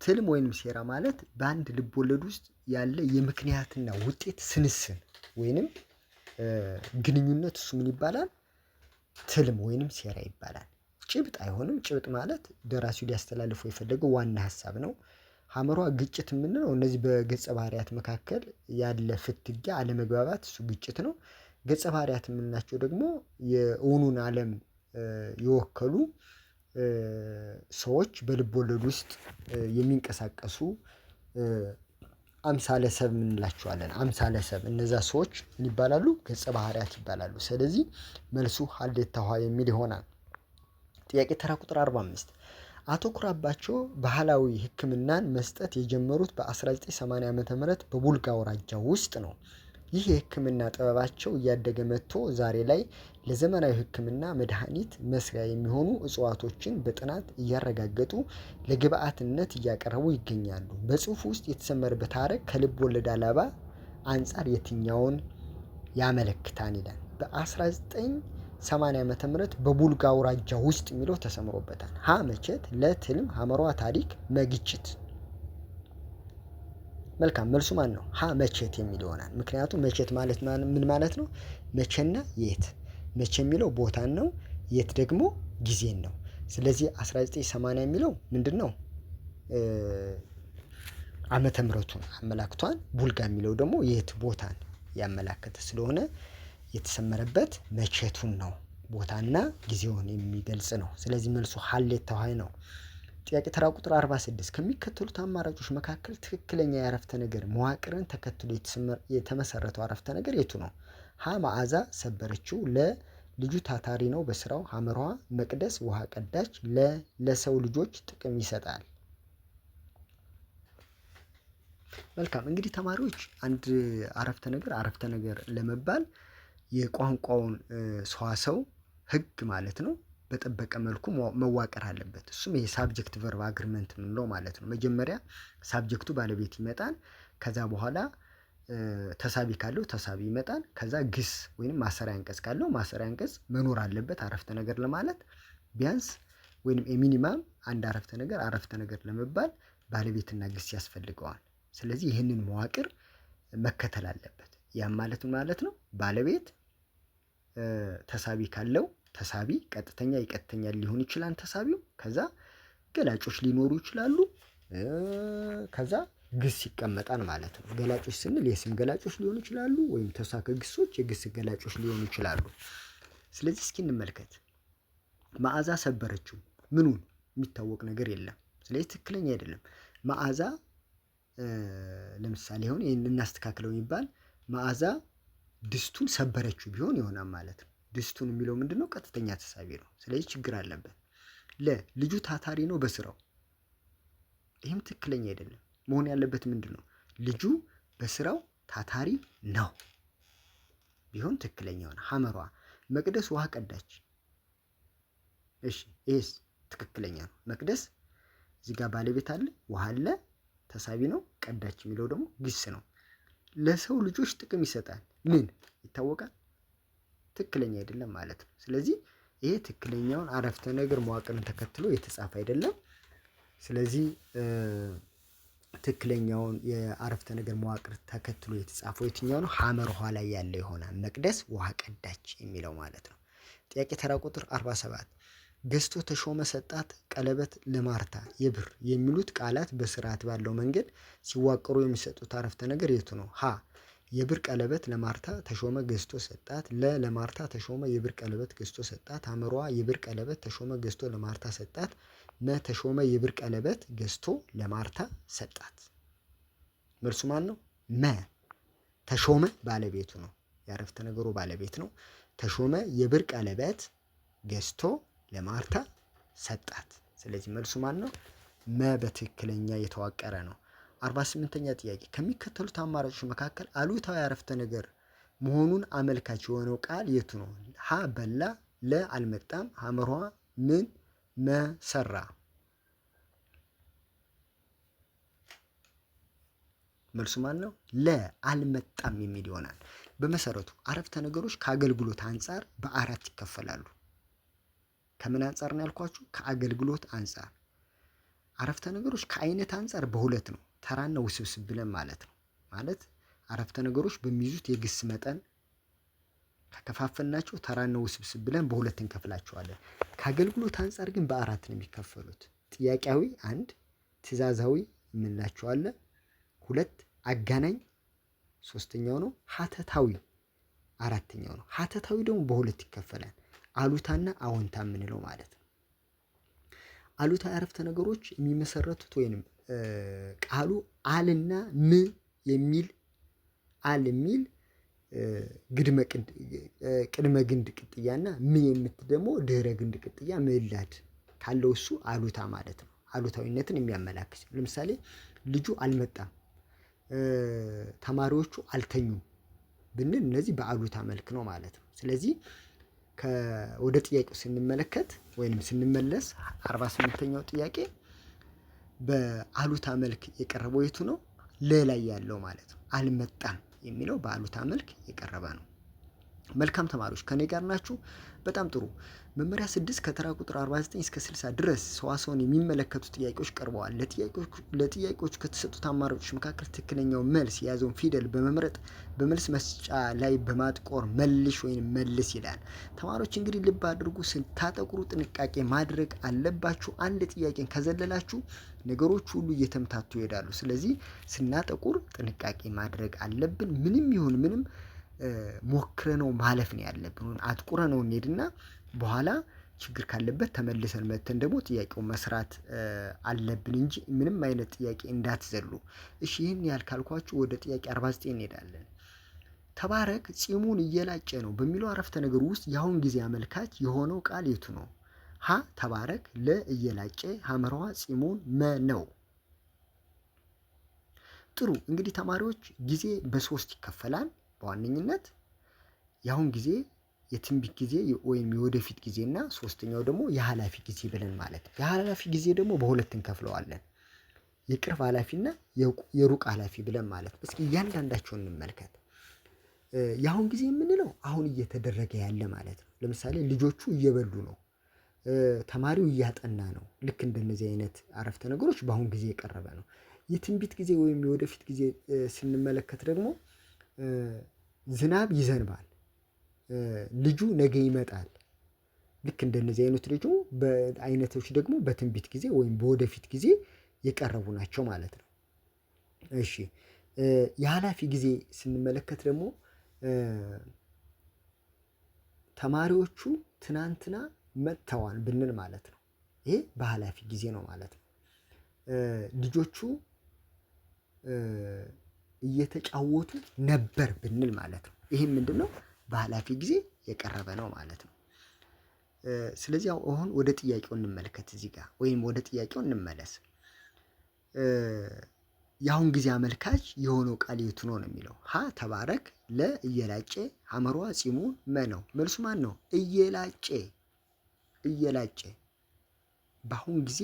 ትልም ወይንም ሴራ ማለት በአንድ ልብ ወለድ ውስጥ ያለ የምክንያትና ውጤት ስንስን ወይንም ግንኙነት እሱ ምን ይባላል? ትልም ወይንም ሴራ ይባላል። ጭብጥ አይሆንም። ጭብጥ ማለት ደራሲው ሊያስተላልፈው የፈለገው ዋና ሀሳብ ነው። ሐመሯ ግጭት የምንለው እነዚህ በገጸ ባህሪያት መካከል ያለ ፍትጊያ፣ አለመግባባት እሱ ግጭት ነው። ገጸ ባህሪያት የምንላቸው ደግሞ የእውኑን ዓለም የወከሉ ሰዎች በልብ ወለድ ውስጥ የሚንቀሳቀሱ አምሳለ ሰብ እንላቸዋለን። አምሳለ ሰብ እነዛ ሰዎች ምን ይባላሉ? ገጸ ባህሪያት ይባላሉ። ስለዚህ መልሱ ሀሌታ ውሃ የሚል ይሆናል። ጥያቄ ተራ ቁጥር 45 አቶ ኩራባቸው ባህላዊ ሕክምናን መስጠት የጀመሩት በ1980 ዓ.ም በቡልጋ አውራጃ ውስጥ ነው። ይህ የሕክምና ጥበባቸው እያደገ መጥቶ ዛሬ ላይ ለዘመናዊ ሕክምና መድኃኒት መስሪያ የሚሆኑ እጽዋቶችን በጥናት እያረጋገጡ ለግብአትነት እያቀረቡ ይገኛሉ። በጽሁፉ ውስጥ የተሰመረበት ሀረግ ከልብ ወለድ አለባ አንጻር የትኛውን ያመለክታል ይላል። በ1980 ዓ.ም በቡልጋ አውራጃ ውስጥ የሚለው ተሰምሮበታል። ሀ መቼት፣ ለትልም፣ ሐመሯ ታሪክ፣ መግጭት። መልካም መልሱ ማን ነው? ሀ መቼት የሚል ይሆናል። ምክንያቱም መቼት ማለት ምን ማለት ነው? መቼና የት። መቼ የሚለው ቦታን ነው፣ የት ደግሞ ጊዜን ነው። ስለዚህ 1980 የሚለው ምንድን ነው? ዓመተ ምህረቱን አመላክቷል። ቡልጋ የሚለው ደግሞ የት ቦታን ያመላከተ ስለሆነ የተሰመረበት መቼቱን ነው፣ ቦታና ጊዜውን የሚገልጽ ነው። ስለዚህ መልሱ ሀሌታ ውሃ ነው። ጥያቄ ተራ ቁጥር 46 ከሚከተሉት አማራጮች መካከል ትክክለኛ የአረፍተ ነገር መዋቅርን ተከትሎ የተመሰረተው አረፍተ ነገር የቱ ነው? ሀ መዓዛ ሰበረችው፣ ለ ልጁ ታታሪ ነው በስራው፣ ሐመርኋ መቅደስ ውሃ ቀዳች፣ ለሰው ልጆች ጥቅም ይሰጣል። መልካም እንግዲህ ተማሪዎች አንድ አረፍተ ነገር ለመባል የቋንቋውን ሰዋሰው ህግ ማለት ነው በጠበቀ መልኩ መዋቀር አለበት። እሱም ይሄ ሳብጀክት ቨርብ አግሪመንት የምንለው ማለት ነው። መጀመሪያ ሳብጀክቱ ባለቤት ይመጣል። ከዛ በኋላ ተሳቢ ካለው ተሳቢ ይመጣል። ከዛ ግስ ወይንም ማሰሪያ አንቀጽ ካለው ማሰሪያ አንቀጽ መኖር አለበት። አረፍተ ነገር ለማለት ቢያንስ ወይንም ሚኒማም አንድ አረፍተ ነገር ለመባል ባለቤትና ግስ ያስፈልገዋል። ስለዚህ ይህንን መዋቅር መከተል አለበት። ያም ማለት ነው ባለቤት ተሳቢ ካለው ተሳቢ ቀጥተኛ የቀጥተኛ ሊሆን ይችላል ተሳቢው። ከዛ ገላጮች ሊኖሩ ይችላሉ። ከዛ ግስ ይቀመጣል ማለት ነው። ገላጮች ስንል የስም ገላጮች ሊሆኑ ይችላሉ፣ ወይም ተውሳከ ግሶች የግስ ገላጮች ሊሆኑ ይችላሉ። ስለዚህ እስኪ እንመልከት። መዓዛ ሰበረችው። ምኑን? የሚታወቅ ነገር የለም። ስለዚህ ትክክለኛ አይደለም። መዓዛ ለምሳሌ አሁን ይህን እናስተካክለው የሚባል መዓዛ ድስቱን ሰበረችው ቢሆን ይሆናል ማለት ነው። ድስቱን የሚለው ምንድን ነው? ቀጥተኛ ተሳቢ ነው። ስለዚህ ችግር አለበት። ልጁ ታታሪ ነው በስራው። ይህም ትክክለኛ አይደለም። መሆን ያለበት ምንድን ነው? ልጁ በስራው ታታሪ ነው ቢሆን ትክክለኛ ሆነ። ሐመሯ መቅደስ ውሃ ቀዳች። እሺ ይሄስ ትክክለኛ ነው። መቅደስ እዚህ ጋር ባለቤት አለ፣ ውሃ አለ፣ ተሳቢ ነው። ቀዳች የሚለው ደግሞ ግስ ነው። ለሰው ልጆች ጥቅም ይሰጣል። ምን ይታወቃል? ትክክለኛ አይደለም ማለት ነው። ስለዚህ ይሄ ትክክለኛውን አረፍተ ነገር መዋቅርን ተከትሎ የተጻፈ አይደለም። ስለዚህ ትክክለኛውን የአረፍተ ነገር መዋቅር ተከትሎ የተጻፈው የትኛው ነው? ሐመር ውሃ ላይ ያለ ይሆናል። መቅደስ ውሃ ቀዳች የሚለው ማለት ነው። ጥያቄ ተራ ቁጥር 47 ገዝቶ ተሾመ ሰጣት ቀለበት ለማርታ የብር የሚሉት ቃላት በስርዓት ባለው መንገድ ሲዋቀሩ የሚሰጡት አረፍተ ነገር የቱ ነው? ሀ የብር ቀለበት ለማርታ ተሾመ ገዝቶ ሰጣት። ለማርታ ተሾመ የብር ቀለበት ገዝቶ ሰጣት። ሐመሯ የብር ቀለበት ተሾመ ገዝቶ ለማርታ ሰጣት። ተሾመ የብር ቀለበት ገዝቶ ለማርታ ሰጣት። መልሱ ማን ነው? ተሾመ ባለቤቱ ነው። የአረፍተ ነገሩ ባለቤት ነው። ተሾመ የብር ቀለበት ገዝቶ ለማርታ ሰጣት። ስለዚህ መልሱ ማን ነው? በትክክለኛ የተዋቀረ ነው። 48ኛ ጥያቄ ከሚከተሉት አማራጮች መካከል አሉታዊ አረፍተ ነገር መሆኑን አመልካች የሆነው ቃል የቱ ነው? ሀ በላ፣ ለ አልመጣም፣ ሐመሯ ምን መሰራ። መልሱ ማን ነው? ለ አልመጣም የሚል ይሆናል። በመሰረቱ አረፍተ ነገሮች ከአገልግሎት አንጻር በአራት ይከፈላሉ። ከምን አንጻር ነው ያልኳችሁ? ከአገልግሎት አንጻር። አረፍተ ነገሮች ከአይነት አንጻር በሁለት ነው፣ ተራና ውስብስብ ብለን ማለት ነው። ማለት አረፍተ ነገሮች በሚይዙት የግስ መጠን ከከፋፈልናቸው ተራና ውስብስብ ብለን በሁለት እንከፍላቸዋለን። ከአገልግሎት አንጻር ግን በአራት ነው የሚከፈሉት። ጥያቄያዊ አንድ፣ ትእዛዛዊ የምንላቸዋለን ሁለት፣ አጋናኝ ሶስተኛው ነው፣ ሀተታዊ አራተኛው ነው። ሀተታዊ ደግሞ በሁለት ይከፈላል፣ አሉታና አዎንታ የምንለው ማለት ነው። አሉታዊ አረፍተ ነገሮች የሚመሰረቱት ወይንም ቃሉ አልና ም የሚል አል የሚል ቅድመ ግንድ ቅጥያና ም የምት ደግሞ ድህረ ግንድ ቅጥያ ምዕላድ ካለው እሱ አሉታ ማለት ነው። አሉታዊነትን የሚያመላክት ለምሳሌ ልጁ አልመጣም፣ ተማሪዎቹ አልተኙም ብንል እነዚህ በአሉታ መልክ ነው ማለት ነው። ስለዚህ ወደ ጥያቄው ስንመለከት ወይንም ስንመለስ 48ኛው ጥያቄ በአሉታ መልክ የቀረበው የቱ ነው? ላይ ያለው ማለት ነው። አልመጣም የሚለው በአሉታ መልክ የቀረበ ነው። መልካም ተማሪዎች ከኔ ጋር ናችሁ? በጣም ጥሩ። መመሪያ 6 ከተራ ቁጥር 49 እስከ 60 ድረስ ሰዋሰውን የሚመለከቱ ጥያቄዎች ቀርበዋል። ለጥያቄዎቹ ከተሰጡት አማራጮች መካከል ትክክለኛው መልስ የያዘውን ፊደል በመምረጥ በመልስ መስጫ ላይ በማጥቆር መልሽ ወይም መልስ ይላል። ተማሪዎች እንግዲህ ልብ አድርጉ፣ ስታጠቁሩ ጥንቃቄ ማድረግ አለባችሁ። አንድ ጥያቄን ከዘለላችሁ ነገሮች ሁሉ እየተምታቱ ይሄዳሉ። ስለዚህ ስናጠቁር ጥንቃቄ ማድረግ አለብን። ምንም ይሁን ምንም ሞክረነው ማለፍ ነው ያለብን። አጥቁረነው እንሄድና በኋላ ችግር ካለበት ተመልሰን መተን ደግሞ ጥያቄውን መስራት አለብን እንጂ ምንም አይነት ጥያቄ እንዳትዘሉ። እሺ ይህን ያህል ካልኳችሁ ወደ ጥያቄ 49 እንሄዳለን። ተባረክ ጺሙን እየላጨ ነው በሚለው አረፍተ ነገር ውስጥ የአሁን ጊዜ አመልካች የሆነው ቃል የቱ ነው? ሀ ተባረክ፣ ለ እየላጨ፣ ሐመርዋ ጺሙን፣ መ ነው። ጥሩ እንግዲህ ተማሪዎች ጊዜ በሶስት ይከፈላል። በዋነኝነት የአሁን ጊዜ፣ የትንቢት ጊዜ ወይም የወደፊት ጊዜ እና ሶስተኛው ደግሞ የኃላፊ ጊዜ ብለን ማለት ነው። የኃላፊ ጊዜ ደግሞ በሁለት እንከፍለዋለን፣ የቅርብ ኃላፊና የሩቅ ኃላፊ ብለን ማለት ነው። እስኪ እያንዳንዳቸውን እንመልከት። የአሁን ጊዜ የምንለው አሁን እየተደረገ ያለ ማለት ነው። ለምሳሌ ልጆቹ እየበሉ ነው፣ ተማሪው እያጠና ነው። ልክ እንደነዚህ አይነት አረፍተ ነገሮች በአሁን ጊዜ የቀረበ ነው። የትንቢት ጊዜ ወይም የወደፊት ጊዜ ስንመለከት ደግሞ ዝናብ ይዘንባል፣ ልጁ ነገ ይመጣል። ልክ እንደነዚህ አይነቶች ደግሞ በትንቢት ጊዜ ወይም በወደፊት ጊዜ የቀረቡ ናቸው ማለት ነው። እሺ የኃላፊ ጊዜ ስንመለከት ደግሞ ተማሪዎቹ ትናንትና መጥተዋል ብንል ማለት ነው። ይሄ በኃላፊ ጊዜ ነው ማለት ነው። ልጆቹ እየተጫወቱ ነበር ብንል ማለት ነው። ይሄም ምንድነው? በኃላፊ ጊዜ የቀረበ ነው ማለት ነው። ስለዚህ አሁን ወደ ጥያቄው እንመልከት እዚህ ጋር ወይም ወደ ጥያቄው እንመለስ። የአሁን ጊዜ አመልካች የሆነው ቃል የቱ ነው ነው የሚለው። ሀ ተባረክ፣ ለ እየላጨ፣ ሐመሯ ጺሙን፣ መ ነው። መልሱ ማን ነው? እየላጨ እየላጨ በአሁን ጊዜ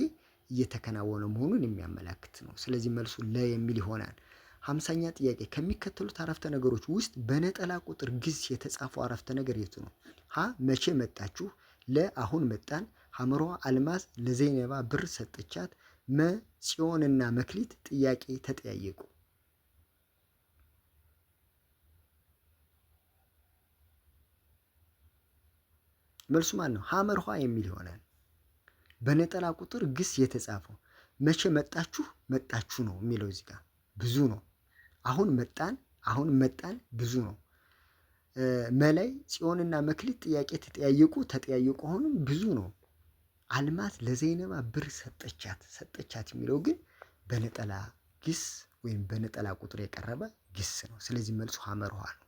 እየተከናወነ መሆኑን የሚያመላክት ነው። ስለዚህ መልሱ ለ የሚል ይሆናል። 50ኛ ጥያቄ ከሚከተሉት አረፍተ ነገሮች ውስጥ በነጠላ ቁጥር ግስ የተጻፈው አረፍተ ነገር የቱ ነው? ሀ መቼ መጣችሁ፣ ለ አሁን መጣን፣ ሐመሯ አልማዝ ለዘይነባ ብር ሰጠቻት፣ መ ጽዮንና መክሊት ጥያቄ ተጠያየቁ። መልሱ ማን ነው? ሐመርኋ የሚል ይሆናል። በነጠላ ቁጥር ግስ የተጻፈው መቼ መጣችሁ፣ መጣችሁ ነው የሚለው እዚህ ጋር ብዙ ነው። አሁን መጣን፣ አሁን መጣን ብዙ ነው። መላይ ጽዮንና መክሊት ጥያቄ ተጠያየቁ፣ ተጠያየቁ አሁንም ብዙ ነው። አልማዝ ለዘይነባ ብር ሰጠቻት፣ ሰጠቻት የሚለው ግን በነጠላ ግስ ወይም በነጠላ ቁጥር የቀረበ ግስ ነው። ስለዚህ መልሱ ሐመርኋ ነው።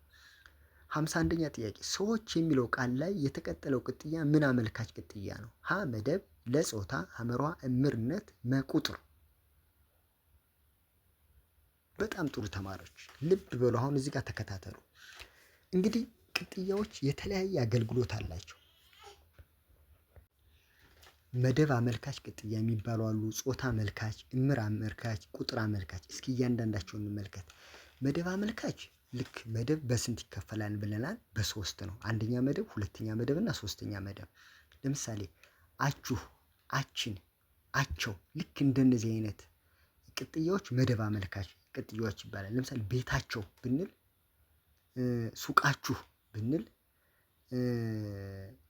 51ኛ ጥያቄ ሰዎች የሚለው ቃል ላይ የተቀጠለው ቅጥያ ምን አመልካች ቅጥያ ነው? ሀ መደብ፣ ለጾታ፣ ሐመርኋ እምርነት፣ መቁጥር። በጣም ጥሩ ተማሪዎች ልብ በሉ። አሁን እዚህ ጋር ተከታተሉ። እንግዲህ ቅጥያዎች የተለያየ አገልግሎት አላቸው። መደብ አመልካች ቅጥያ የሚባሉ አሉ። ጾታ አመልካች፣ እምር አመልካች፣ ቁጥር አመልካች። እስኪ እያንዳንዳቸውን እንመልከት። መደብ አመልካች ልክ መደብ በስንት ይከፈላል ብለናል? በሶስት ነው። አንደኛ መደብ፣ ሁለተኛ መደብ እና ሶስተኛ መደብ። ለምሳሌ አችሁ፣ አችን፣ አቸው ልክ እንደነዚህ አይነት ቅጥያዎች መደብ አመልካች ቅጥያዎች ይባላል። ለምሳሌ ቤታቸው ብንል፣ ሱቃችሁ ብንል፣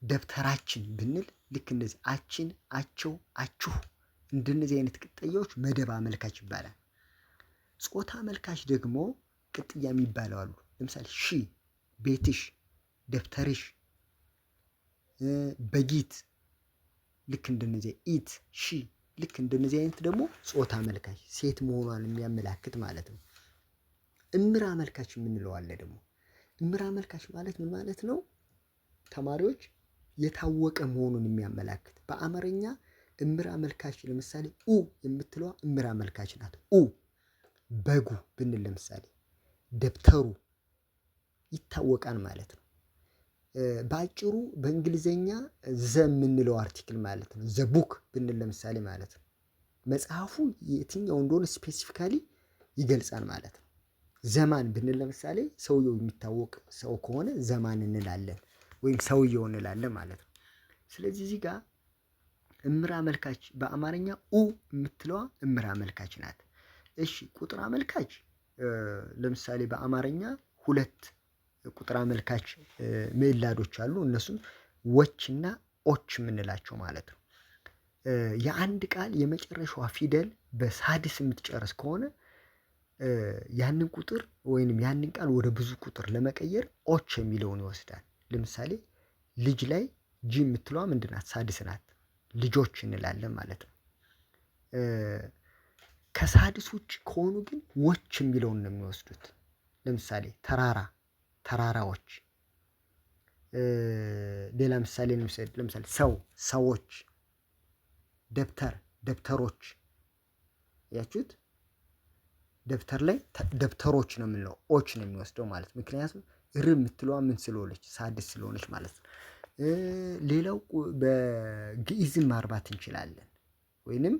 ደብተራችን ብንል ልክ እንደዚህ አችን፣ አቸው፣ አችሁ እንደነዚህ አይነት ቅጥያዎች መደብ አመልካች ይባላል። ጾታ አመልካች ደግሞ ቅጥያ የሚባለው አሉ። ለምሳሌ ሺ፣ ቤትሽ፣ ደብተርሽ፣ በጊት ልክ እንደነዚህ ኢት፣ ሺ ልክ እንደነዚህ አይነት ደግሞ ጾታ አመልካች ሴት መሆኗን የሚያመላክት ማለት ነው። እምር አመልካች የምንለው አለ ደግሞ። እምር አመልካች ማለት ምን ማለት ነው? ተማሪዎች የታወቀ መሆኑን የሚያመላክት በአማርኛ እምር አመልካች ለምሳሌ ኡ የምትለዋ እምር አመልካች ናት። ኡ በጉ ብንል ለምሳሌ ደብተሩ ይታወቃል ማለት ነው። በአጭሩ በእንግሊዘኛ ዘ የምንለው አርቲክል ማለት ነው። ዘ ቡክ ብንል ለምሳሌ ማለት ነው። መጽሐፉ የትኛው እንደሆነ ስፔሲፊካሊ ይገልጻል ማለት ነው። ዘማን ብንል ለምሳሌ ሰውየው የሚታወቅ ሰው ከሆነ ዘማን እንላለን ወይም ሰውየው እንላለን ማለት ነው። ስለዚህ እዚህ ጋር እምር አመልካች በአማርኛ ኡ የምትለዋ እምር አመልካች ናት። እሺ ቁጥር አመልካች ለምሳሌ በአማርኛ ሁለት ቁጥር አመልካች ምዕላዶች አሉ። እነሱም ዎች እና ኦች የምንላቸው ማለት ነው። የአንድ ቃል የመጨረሻዋ ፊደል በሳድስ የምትጨርስ ከሆነ ያንን ቁጥር ወይንም ያንን ቃል ወደ ብዙ ቁጥር ለመቀየር ኦች የሚለውን ይወስዳል። ለምሳሌ ልጅ ላይ ጂ የምትለዋ ምንድን ናት? ሳድስ ናት። ልጆች እንላለን ማለት ነው። ከሳድስ ውጭ ከሆኑ ግን ዎች የሚለውን ነው የሚወስዱት። ለምሳሌ ተራራ፣ ተራራዎች። ሌላ ምሳሌ እንውሰድ። ለምሳሌ ሰው፣ ሰዎች፣ ደብተር፣ ደብተሮች። ያችሁት ደብተር ላይ ደብተሮች ነው የምንለው፣ ኦች ነው የሚወስደው ማለት ነው። ምክንያቱም ር የምትለዋ ምን ስለሆነች? ሳድስ ስለሆነች ማለት ነው። ሌላው በግዕዝም ማርባት እንችላለን። ወይንም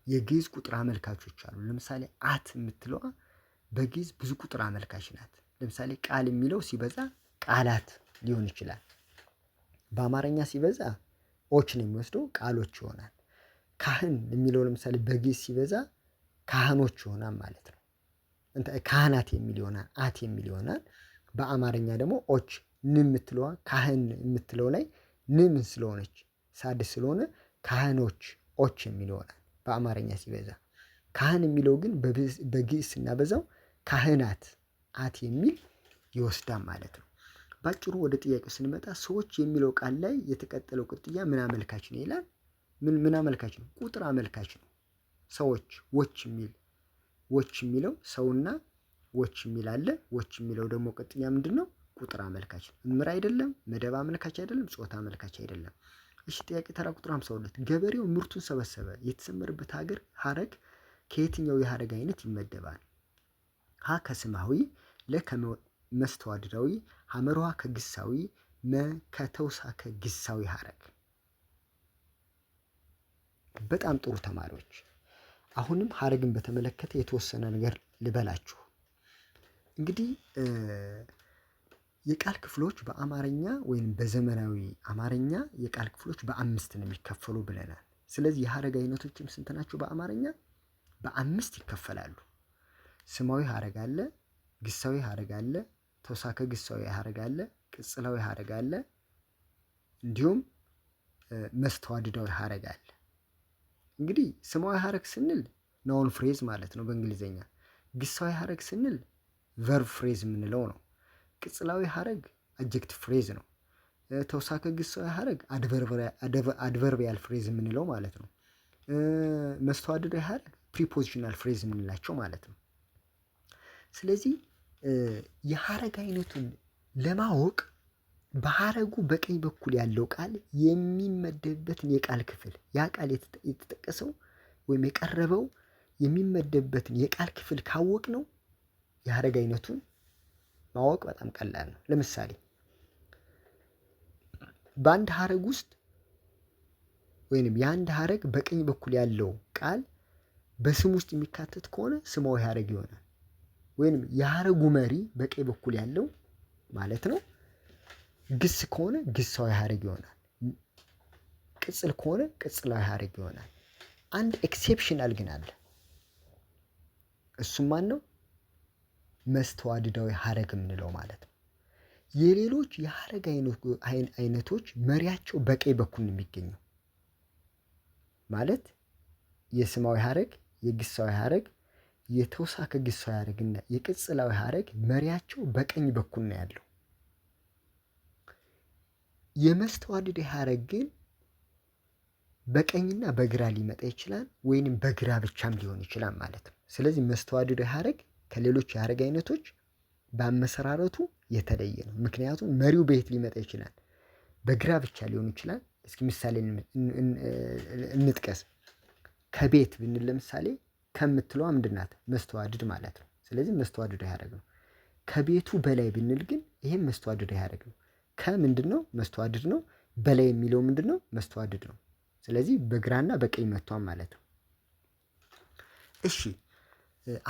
የግዕዝ ቁጥር አመልካቾች አሉ። ለምሳሌ አት የምትለዋ በግዕዝ ብዙ ቁጥር አመልካች ናት። ለምሳሌ ቃል የሚለው ሲበዛ ቃላት ሊሆን ይችላል። በአማርኛ ሲበዛ ኦች ነው የሚወስደው፣ ቃሎች ይሆናል። ካህን የሚለው ለምሳሌ በግዕዝ ሲበዛ ካህኖች ይሆናል ማለት ነው። ካህናት የሚል ይሆናል፣ አት የሚል ይሆናል። በአማርኛ ደግሞ ኦች ን የምትለዋ ካህን የምትለው ላይ ን ምን ስለሆነች? ሳድስ ስለሆነ ካህኖች ኦች የሚል ይሆናል በአማርኛ ሲበዛ። ካህን የሚለው ግን በግዕዝ ስናበዛው ካህናት አት የሚል ይወስዳል ማለት ነው። ባጭሩ ወደ ጥያቄው ስንመጣ ሰዎች የሚለው ቃል ላይ የተቀጠለው ቅጥያ ምን አመልካች ነው ይላል። ምን አመልካች ነው? ቁጥር አመልካች ነው። ሰዎች ዎች የሚለው ሰውና ዎች የሚል አለ። ዎች የሚለው ደግሞ ቅጥያ ምንድን ነው? ቁጥር አመልካች ነው። እምር አይደለም፣ መደብ አመልካች አይደለም፣ ጾታ አመልካች አይደለም። እሺ ጥያቄ ተራ ቁጥር 52 ገበሬው ምርቱን ሰበሰበ። የተሰመረበት ሀረግ ከየትኛው የሀረግ አይነት ይመደባል? ሀ ከስማዊ፣ ለ ከመስተዋድዳዊ፣ ሐመርሃ ከግሳዊ፣ መ ከተውሳከ ግሳዊ ሀረግ። በጣም ጥሩ ተማሪዎች፣ አሁንም ሀረግን በተመለከተ የተወሰነ ነገር ልበላችሁ። እንግዲህ የቃል ክፍሎች በአማርኛ ወይም በዘመናዊ አማርኛ የቃል ክፍሎች በ5 ነው የሚከፈሉ ብለናል። ስለዚህ የሀረግ አይነቶችም ስንት ናቸው? በአማርኛ በ5 ይከፈላሉ። ስማዊ ሀረግ አለ፣ ግሳዊ ሀረግ አለ፣ ተውሳከ ግሳዊ ሀረግ አለ፣ ቅጽላዊ ሀረግ አለ፣ እንዲሁም መስተዋድዳዊ ሀረግ አለ። እንግዲህ ስማዊ ሀረግ ስንል ናውን ፍሬዝ ማለት ነው በእንግሊዝኛ። ግሳዊ ሀረግ ስንል ቨርብ ፍሬዝ የምንለው ነው። ቅጽላዊ ሀረግ አጀክቲቭ ፍሬዝ ነው። ተውሳከ ግሳዊ ሀረግ አድቨርቢያል ፍሬዝ የምንለው ማለት ነው። መስተዋድዳዊ ሀረግ ፕሪፖዚሽናል ፍሬዝ የምንላቸው ማለት ነው። ስለዚህ የሀረግ አይነቱን ለማወቅ በሀረጉ በቀኝ በኩል ያለው ቃል የሚመደብበትን የቃል ክፍል ያ ቃል የተጠቀሰው ወይም የቀረበው የሚመደብበትን የቃል ክፍል ካወቅ ነው የሀረግ አይነቱን ማወቅ በጣም ቀላል ነው። ለምሳሌ በአንድ ሀረግ ውስጥ ወይንም የአንድ ሀረግ በቀኝ በኩል ያለው ቃል በስም ውስጥ የሚካተት ከሆነ ስማዊ ሀረግ ይሆናል። ወይንም የሀረጉ መሪ በቀኝ በኩል ያለው ማለት ነው ግስ ከሆነ ግሳዊ ሀረግ ይሆናል። ቅጽል ከሆነ ቅጽላዊ ሀረግ ይሆናል። አንድ ኤክሴፕሽናል ግን አለ። እሱም ማን ነው? መስተዋድዳዊ ሀረግ የምንለው ማለት ነው። የሌሎች የሀረግ አይነቶች መሪያቸው በቀኝ በኩል ነው የሚገኘው ማለት የስማዊ ሀረግ፣ የግሳዊ ሀረግ፣ የተውሳከ ግሳዊ ሀረግ እና የቅጽላዊ ሀረግ መሪያቸው በቀኝ በኩል ነው ያለው። የመስተዋድዳዊ ሀረግ ግን በቀኝና በግራ ሊመጣ ይችላል ወይንም በግራ ብቻም ሊሆን ይችላል ማለት ነው። ስለዚህ መስተዋድዳዊ ሀረግ ከሌሎች የሀረግ አይነቶች በአመሰራረቱ የተለየ ነው። ምክንያቱም መሪው በየት ሊመጣ ይችላል? በግራ ብቻ ሊሆን ይችላል። እስኪ ምሳሌ እንጥቀስ። ከቤት ብንል ለምሳሌ ከምትለዋ ምንድን ናት? መስተዋድድ ማለት ነው። ስለዚህ መስተዋድዳዊ ሀረግ ነው። ከቤቱ በላይ ብንል ግን ይሄም መስተዋድዳዊ ሀረግ ነው። ከምንድን ነው? መስተዋድድ ነው። በላይ የሚለው ምንድን ነው? መስተዋድድ ነው። ስለዚህ በግራና በቀኝ መጥቷል ማለት ነው። እሺ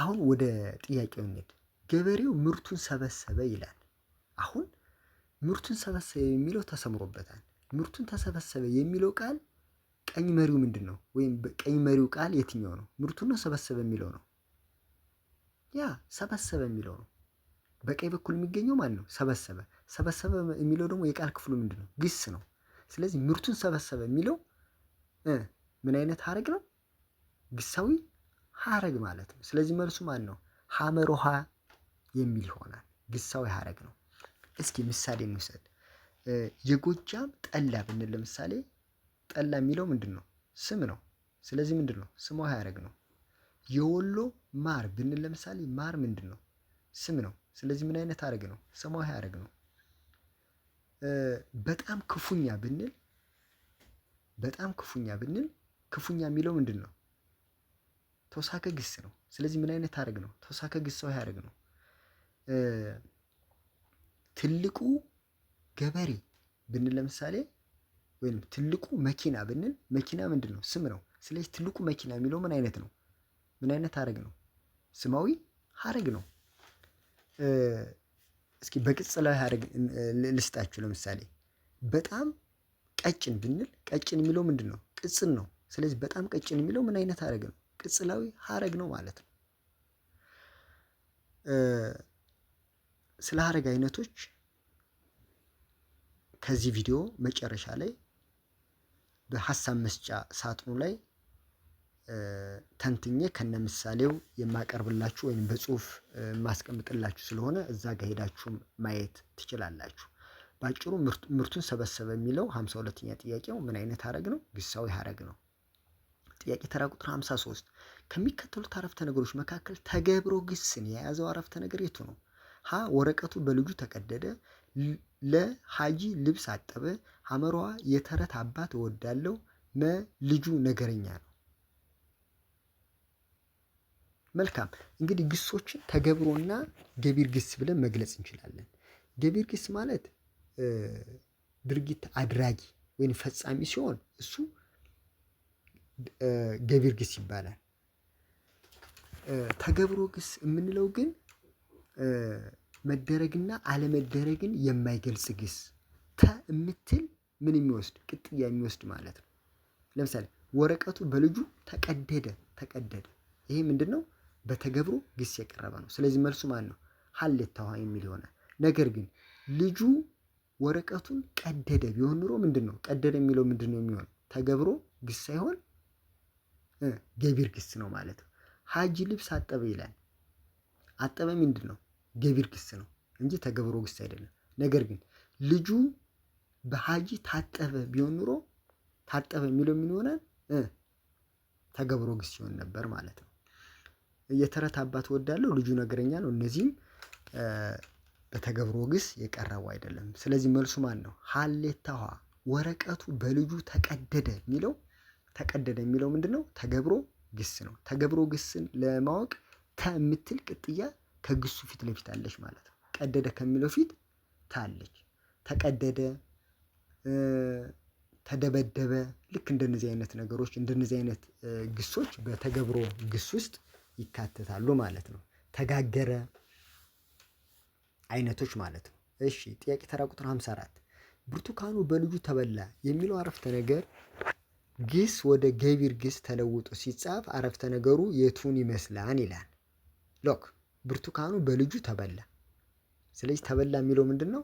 አሁን ወደ ጥያቄው እንሂድ። ገበሬው ምርቱን ሰበሰበ ይላል። አሁን ምርቱን ሰበሰበ የሚለው ተሰምሮበታል። ምርቱን ተሰበሰበ የሚለው ቃል ቀኝ መሪው ምንድን ነው? ወይም ቀኝ መሪው ቃል የትኛው ነው? ምርቱን ነው ሰበሰበ የሚለው ነው? ያ ሰበሰበ የሚለው ነው። በቀኝ በኩል የሚገኘው ማን ነው? ሰበሰበ። ሰበሰበ የሚለው ደግሞ የቃል ክፍሉ ምንድን ነው? ግስ ነው። ስለዚህ ምርቱን ሰበሰበ የሚለው ምን አይነት ሀረግ ነው? ግሳዊ ሀረግ ማለት ነው። ስለዚህ መልሱ ማን ነው? ሐመሮሃ የሚል ይሆናል። ግሳዊ ሀረግ ነው። እስኪ ምሳሌ እንውሰድ። የጎጃም ጠላ ብንል ለምሳሌ ጠላ የሚለው ምንድን ነው? ስም ነው። ስለዚህ ምንድን ነው? ስማዊ ሀረግ ነው። የወሎ ማር ብንል ለምሳሌ ማር ምንድን ነው? ስም ነው። ስለዚህ ምን አይነት ሀረግ ነው? ስማዊ ሀረግ ነው። በጣም ክፉኛ ብንል ክፉኛ የሚለው ምንድን ነው? ተውሳከ ግስ ነው። ስለዚህ ምን አይነት ሀረግ ነው? ተውሳከ ግሳዊ ሀረግ ነው። ትልቁ ገበሬ ብንል ለምሳሌ ወይም ትልቁ መኪና ብንል መኪና ምንድን ነው? ስም ነው። ስለዚህ ትልቁ መኪና የሚለው ምን አይነት ነው? ምን አይነት ሀረግ ነው? ስማዊ ሀረግ ነው። እስኪ በቅጽላዊ ሀረግ ልስጣችሁ። ለምሳሌ በጣም ቀጭን ብንል ቀጭን የሚለው ምንድን ነው? ቅጽል ነው። ስለዚህ በጣም ቀጭን የሚለው ምን አይነት ሀረግ ነው? ቅጽላዊ ሀረግ ነው ማለት ነው። ስለ ሀረግ አይነቶች ከዚህ ቪዲዮ መጨረሻ ላይ በሀሳብ መስጫ ሳጥኑ ላይ ተንትኜ ከነ ምሳሌው የማቀርብላችሁ ወይም በጽሁፍ የማስቀምጥላችሁ ስለሆነ እዛ ጋር ሄዳችሁ ማየት ትችላላችሁ። ባጭሩ ምርቱን ሰበሰበ የሚለው 52ኛ ጥያቄው ምን አይነት ሐረግ ነው? ግሳዊ ሐረግ ነው። ጥያቄ ተራ ቁጥር 53 ከሚከተሉት አረፍተ ነገሮች መካከል ተገብሮ ግስን የያዘው አረፍተ ነገር የቱ ነው? ሀ ወረቀቱ በልጁ ተቀደደ፣ ለ ሀጂ ልብስ አጠበ፣ ሐመሯ የተረት አባት እወዳለሁ፣ መ ልጁ ነገረኛ ነው። መልካም እንግዲህ ግሶችን ተገብሮና ገቢር ግስ ብለን መግለጽ እንችላለን። ገቢር ግስ ማለት ድርጊት አድራጊ ወይም ፈጻሚ ሲሆን እሱ ገቢር ግስ ይባላል። ተገብሮ ግስ የምንለው ግን መደረግና አለመደረግን የማይገልጽ ግስ ተ የምትል ምን የሚወስድ ቅጥያ የሚወስድ ማለት ነው። ለምሳሌ ወረቀቱ በልጁ ተቀደደ። ይሄ ምንድን ነው? በተገብሮ ግስ የቀረበ ነው። ስለዚህ መልሱ ማን ነው? ሀሌታ ውሃ የሚል ይሆናል። ነገር ግን ልጁ ወረቀቱን ቀደደ ቢሆን ኑሮ ምንድን ነው? ቀደደ የሚለው ምንድን ነው የሚሆነው? ተገብሮ ግስ ሳይሆን ገቢር ግስ ነው ማለት ነው። ሀጂ ልብስ አጠበ ይላል። አጠበ ምንድን ነው? ገቢር ግስ ነው እንጂ ተገብሮ ግስ አይደለም። ነገር ግን ልጁ በሀጂ ታጠበ ቢሆን ኑሮ ታጠበ የሚለው ምን ይሆናል? ተገብሮ ግስ ሲሆን ነበር ማለት ነው። የተረት አባት እወዳለሁ፣ ልጁ ነገረኛ ነው። እነዚህም በተገብሮ ግስ የቀረቡ አይደለም። ስለዚህ መልሱ ማን ነው? ሀሌታ ውሃ ወረቀቱ በልጁ ተቀደደ የሚለው ምንድን ነው? ተገብሮ ግስ ነው። ተገብሮ ግስን ለማወቅ ተ የምትል ቅጥያ ከግሱ ፊት ለፊት አለች ማለት ነው። ቀደደ ከሚለው ፊት ታለች። ተቀደደ፣ ተደበደበ፣ ልክ እንደነዚህ አይነት ነገሮች እንደነዚህ አይነት ግሶች በተገብሮ ግስ ውስጥ ይካተታሉ ማለት ነው። ተጋገረ አይነቶች ማለት ነው። እሺ ጥያቄ ተራ ቁጥር 54 ብርቱካኑ በልጁ ተበላ የሚለው አረፍተ ነገር ግስ ወደ ገቢር ግስ ተለውጦ ሲጻፍ አረፍተ ነገሩ የቱን ይመስላል ይላል። ሎክ ብርቱካኑ በልጁ ተበላ። ስለዚህ ተበላ የሚለው ምንድን ነው?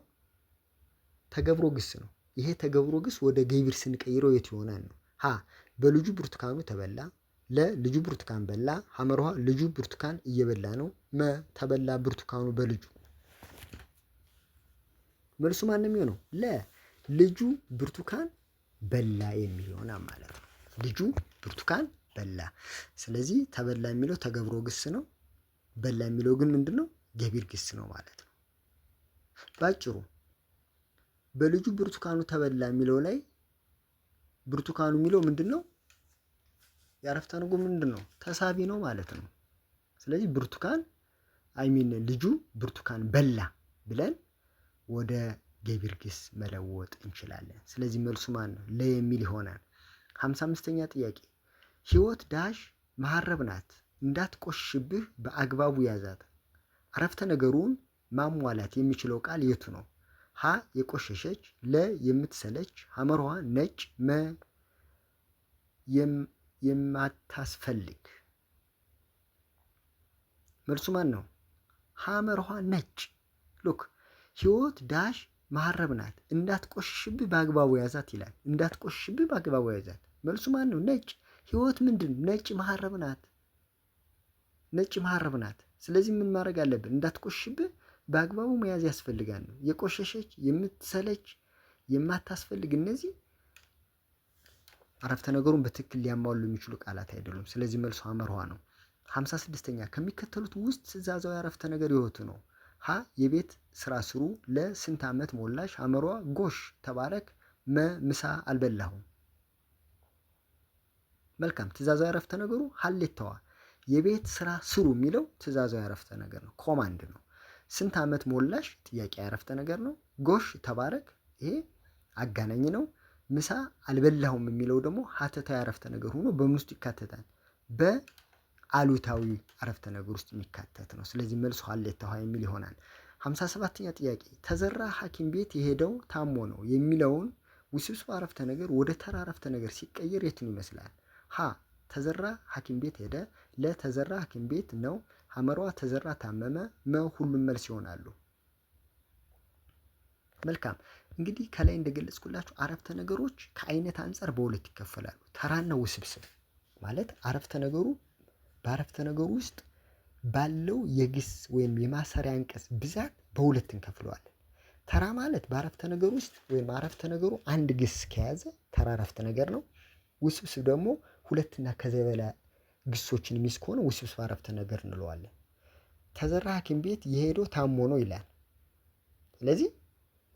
ተገብሮ ግስ ነው። ይሄ ተገብሮ ግስ ወደ ገቢር ስንቀይረው የት ይሆናል ነው? ሀ በልጁ ብርቱካኑ ተበላ፣ ለ ልጁ ብርቱካን በላ፣ ሐመርሃ ልጁ ብርቱካን እየበላ ነው፣ መ ተበላ ብርቱካኑ በልጁ። መልሱ ማን ነው የሚሆነው? ለ ልጁ ብርቱካን በላ የሚል ይሆናል ማለት ነው። ልጁ ብርቱካን በላ። ስለዚህ ተበላ የሚለው ተገብሮ ግስ ነው። በላ የሚለው ግን ምንድን ነው? ገቢር ግስ ነው ማለት ነው። ባጭሩ በልጁ ብርቱካኑ ተበላ የሚለው ላይ ብርቱካኑ የሚለው ምንድን ነው? የአረፍተ ነገሩ ምንድን ነው? ተሳቢ ነው ማለት ነው። ስለዚህ ብርቱካን ልጁ ብርቱካን በላ ብለን ወደ ገቢር ግስ መለወጥ እንችላለን። ስለዚህ መልሱ ማን ነው? ለ የሚል ይሆናል። 55ኛ ጥያቄ ህይወት ዳሽ መሀረብ ናት እንዳትቆሽብህ በአግባቡ ያዛት። አረፍተ ነገሩን ማሟላት የሚችለው ቃል የቱ ነው? ሀ የቆሸሸች፣ ለ የምትሰለች፣ ሐመርሃ ነጭ፣ መ የማታስፈልግ። መልሱ ማን ነው? ሐመርሃ ነጭ። ሉክ ህይወት ዳሽ መሀረብ ናት እንዳትቆሽሽብህ በአግባቡ ያዛት ይላል። እንዳትቆሽሽብህ በአግባቡ ያዛት። መልሱ ማን ነው? ነጭ። ህይወት ምንድን ነጭ መሀረብ ናት። ነጭ መሀረብ ናት። ስለዚህ ምን ማድረግ አለብን? እንዳትቆሽሽብህ በአግባቡ መያዝ ያስፈልጋል ነው። የቆሸሸች፣ የምትሰለች፣ የማታስፈልግ እነዚህ አረፍተ ነገሩን በትክክል ሊያሟሉ የሚችሉ ቃላት አይደሉም። ስለዚህ መልሱ ሐመርሃ ነው። 56ኛ ከሚከተሉት ውስጥ ትእዛዛዊ አረፍተ ነገር የቱ ነው? ሀ የቤት ስራ ስሩ፣ ለ ስንት ዓመት ሞላሽ፣ ሐመርሃ ጎሽ ተባረክ፣ መ ምሳ አልበላሁም። መልካም ትእዛዛዊ አረፍተ ነገሩ ሀሌታዋ የቤት ስራ ስሩ የሚለው ትእዛዛዊ አረፍተ ነገር ነው፣ ኮማንድ ነው። ስንት ዓመት ሞላሽ ጥያቄ አረፍተ ነገር ነው። ጎሽ ተባረክ ይሄ አጋናኝ ነው። ምሳ አልበላሁም የሚለው ደግሞ ሀተታዊ አረፍተ ነገር ሆኖ በምን ውስጥ ይካተታል? በአሉታዊ አረፍተ ነገር ውስጥ የሚካተት ነው። ስለዚህ መልሱ ሀሌታ ውሃ የሚል ይሆናል። 57ኛ ጥያቄ ተዘራ ሐኪም ቤት የሄደው ታሞ ነው የሚለውን ውስብስብ አረፍተ ነገር ወደ ተራ አረፍተ ነገር ሲቀየር የቱን ይመስላል? ሀ ተዘራ ሐኪም ቤት ሄደ፣ ለ ተዘራ ሐኪም ቤት ነው፣ ሐመርሃ ተዘራ ታመመ፣ መ ሁሉም መልስ ይሆናሉ። መልካም እንግዲህ ከላይ እንደገለጽኩላችሁ አረፍተ ነገሮች ከአይነት አንጻር በሁለት ይከፈላሉ፣ ተራና ውስብስብ ማለት በአረፍተ ነገሩ ውስጥ ባለው የግስ ወይም የማሰሪያ አንቀጽ ብዛት በሁለት እንከፍለዋለን። ተራ ማለት በአረፍተ ነገር ውስጥ ወይም አረፍተ ነገሩ አንድ ግስ ከያዘ ተራ አረፍተ ነገር ነው። ውስብስብ ደግሞ ሁለትና ከዚያ በላይ ግሶችን የሚይዝ ከሆነ ውስብስብ አረፍተ ነገር እንለዋለን። ተዘራ ሐኪም ቤት የሄደው ታሞ ነው ይላል። ስለዚህ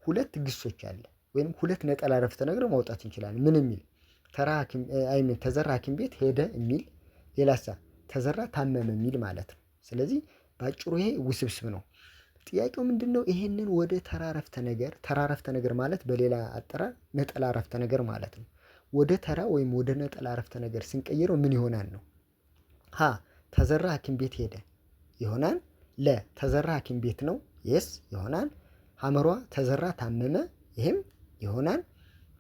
ሁለት ግሶች አለ ወይም ሁለት ነጠላ አረፍተ ነገር ማውጣት እንችላለን። ምን የሚል ተዘራ ሐኪም ቤት ሄደ የሚል ሌላሳ ተዘራ ታመመ የሚል ማለት ነው። ስለዚህ በአጭሩ ይሄ ውስብስብ ነው። ጥያቄው ምንድነው? ይሄንን ወደ ተራ አረፍተ ነገር ማለት በሌላ አጠራር ነጠላ አረፍተ ነገር ማለት ነው። ወደ ተራ ወይም ወደ ነጠላ አረፍተ ነገር ስንቀይረው ምን ይሆናል ነው? ሀ ተዘራ ሐኪም ቤት ሄደ ይሆናል። ለ ተዘራ ሐኪም ቤት ነው የስ ይሆናል። ሐመሯ ተዘራ ታመመ ይሄም ይሆናል።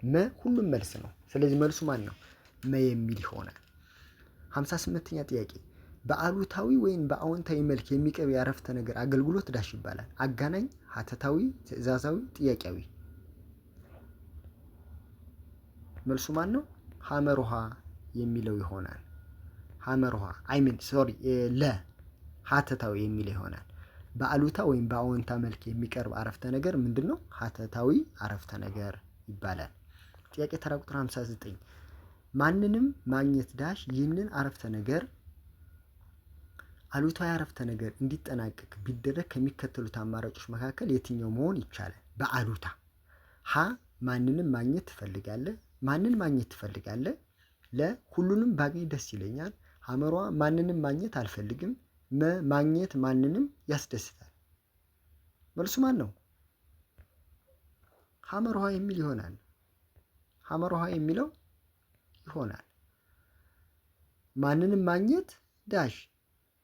መ ሁሉም መልስ ነው። ስለዚህ መልሱ ማን ነው? መ የሚል ይሆናል። 58ኛ ጥያቄ በአሉታዊ ወይም በአዎንታዊ መልክ የሚቀርብ የአረፍተ ነገር አገልግሎት ዳሽ ይባላል። አጋናኝ፣ ሀተታዊ፣ ትዕዛዛዊ፣ ጥያቄያዊ። መልሱ ማን ነው? ሐመርሃ የሚለው ይሆናል። ሐመርሃ ለ ሀተታዊ የሚለው ይሆናል። በአሉታ ወይም በአዎንታ መልክ የሚቀርብ አረፍተ ነገር ምንድነው? ሀተታዊ አረፍተ ነገር ይባላል። ጥያቄ ተራ ቁጥር 59 ማንንም ማግኘት ዳሽ ይህንን አረፍተ ነገር አሉታዊ አረፍተ ነገር እንዲጠናቀቅ ቢደረግ ከሚከተሉት አማራጮች መካከል የትኛው መሆን ይቻላል? በአሉታ ሀ ማንንም ማግኘት ትፈልጋለህ፣ ማንን ማግኘት ትፈልጋለህ? ለ ሁሉንም ባገኝ ደስ ይለኛል። ሐመሯ ማንንም ማግኘት አልፈልግም። ማግኘት ማንንም ያስደስታል። መልሱ ማን ነው? ሐመርሃ የሚል ይሆናል። ሐመርሃ የሚለው ይሆናል። ማንንም ማግኘት ዳሽ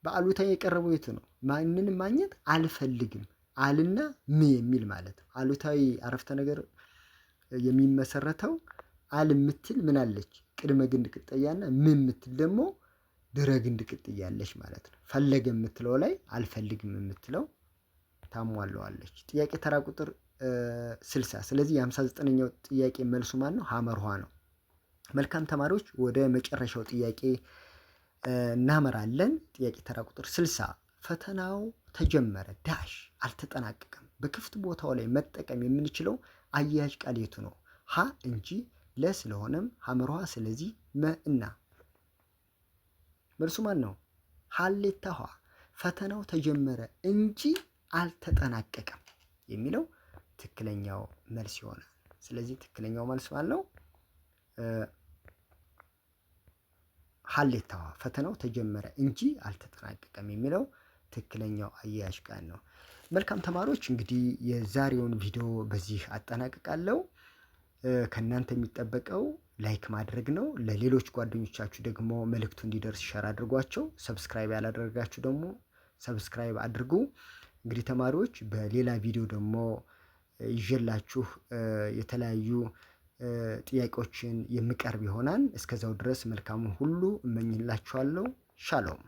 በአሉታዊ የቀረበው የቱ ነው? ማንንም ማግኘት አልፈልግም አልና ም የሚል ማለት ነው። አሉታዊ አረፍተ ነገር የሚመሰረተው አል የምትል ምን አለች? ቅድመ ግንድ ቅጥያና ም የምትል ደግሞ ድረ ግንድ ቅጥያ አለች ማለት ነው። ፈለገ የምትለው ላይ አልፈልግም የምትለው ታሟለዋለች። ጥያቄ ተራ ቁጥር 60 ስለዚህ የ59ኛው ጥያቄ መልሱ ማን ነው? ሐመርሃ ነው። መልካም ተማሪዎች ወደ መጨረሻው ጥያቄ እናመራለን። ጥያቄ ተራ ቁጥር 60 ፈተናው ተጀመረ ዳሽ አልተጠናቀቀም። በክፍት ቦታው ላይ መጠቀም የምንችለው አያያዥ ቃል የቱ ነው? ሀ እንጂ፣ ለ ስለሆነም፣ ሐመርሃ ስለዚህ፣ መ እና። መልሱ ማን ነው? ሀሌታ ሀ ፈተናው ተጀመረ እንጂ አልተጠናቀቀም የሚለው ትክክለኛው መልስ ይሆናል። ስለዚህ ትክክለኛው መልስ ማለት ነው ሀሌታ ሀ ፈተናው ተጀመረ እንጂ አልተጠናቀቀም የሚለው ትክክለኛው አያያዥ ቃል ነው። መልካም ተማሪዎች እንግዲህ የዛሬውን ቪዲዮ በዚህ አጠናቅቃለሁ። ከእናንተ የሚጠበቀው ላይክ ማድረግ ነው። ለሌሎች ጓደኞቻችሁ ደግሞ መልእክቱ እንዲደርስ ሸር አድርጓቸው። ሰብስክራይብ ያላደረጋችሁ ደግሞ ሰብስክራይብ አድርጉ። እንግዲህ ተማሪዎች በሌላ ቪዲዮ ደግሞ ይዤላችሁ የተለያዩ ጥያቄዎችን የምቀርብ ይሆናል። እስከዛው ድረስ መልካሙን ሁሉ እመኝላችኋለሁ። ሻሎም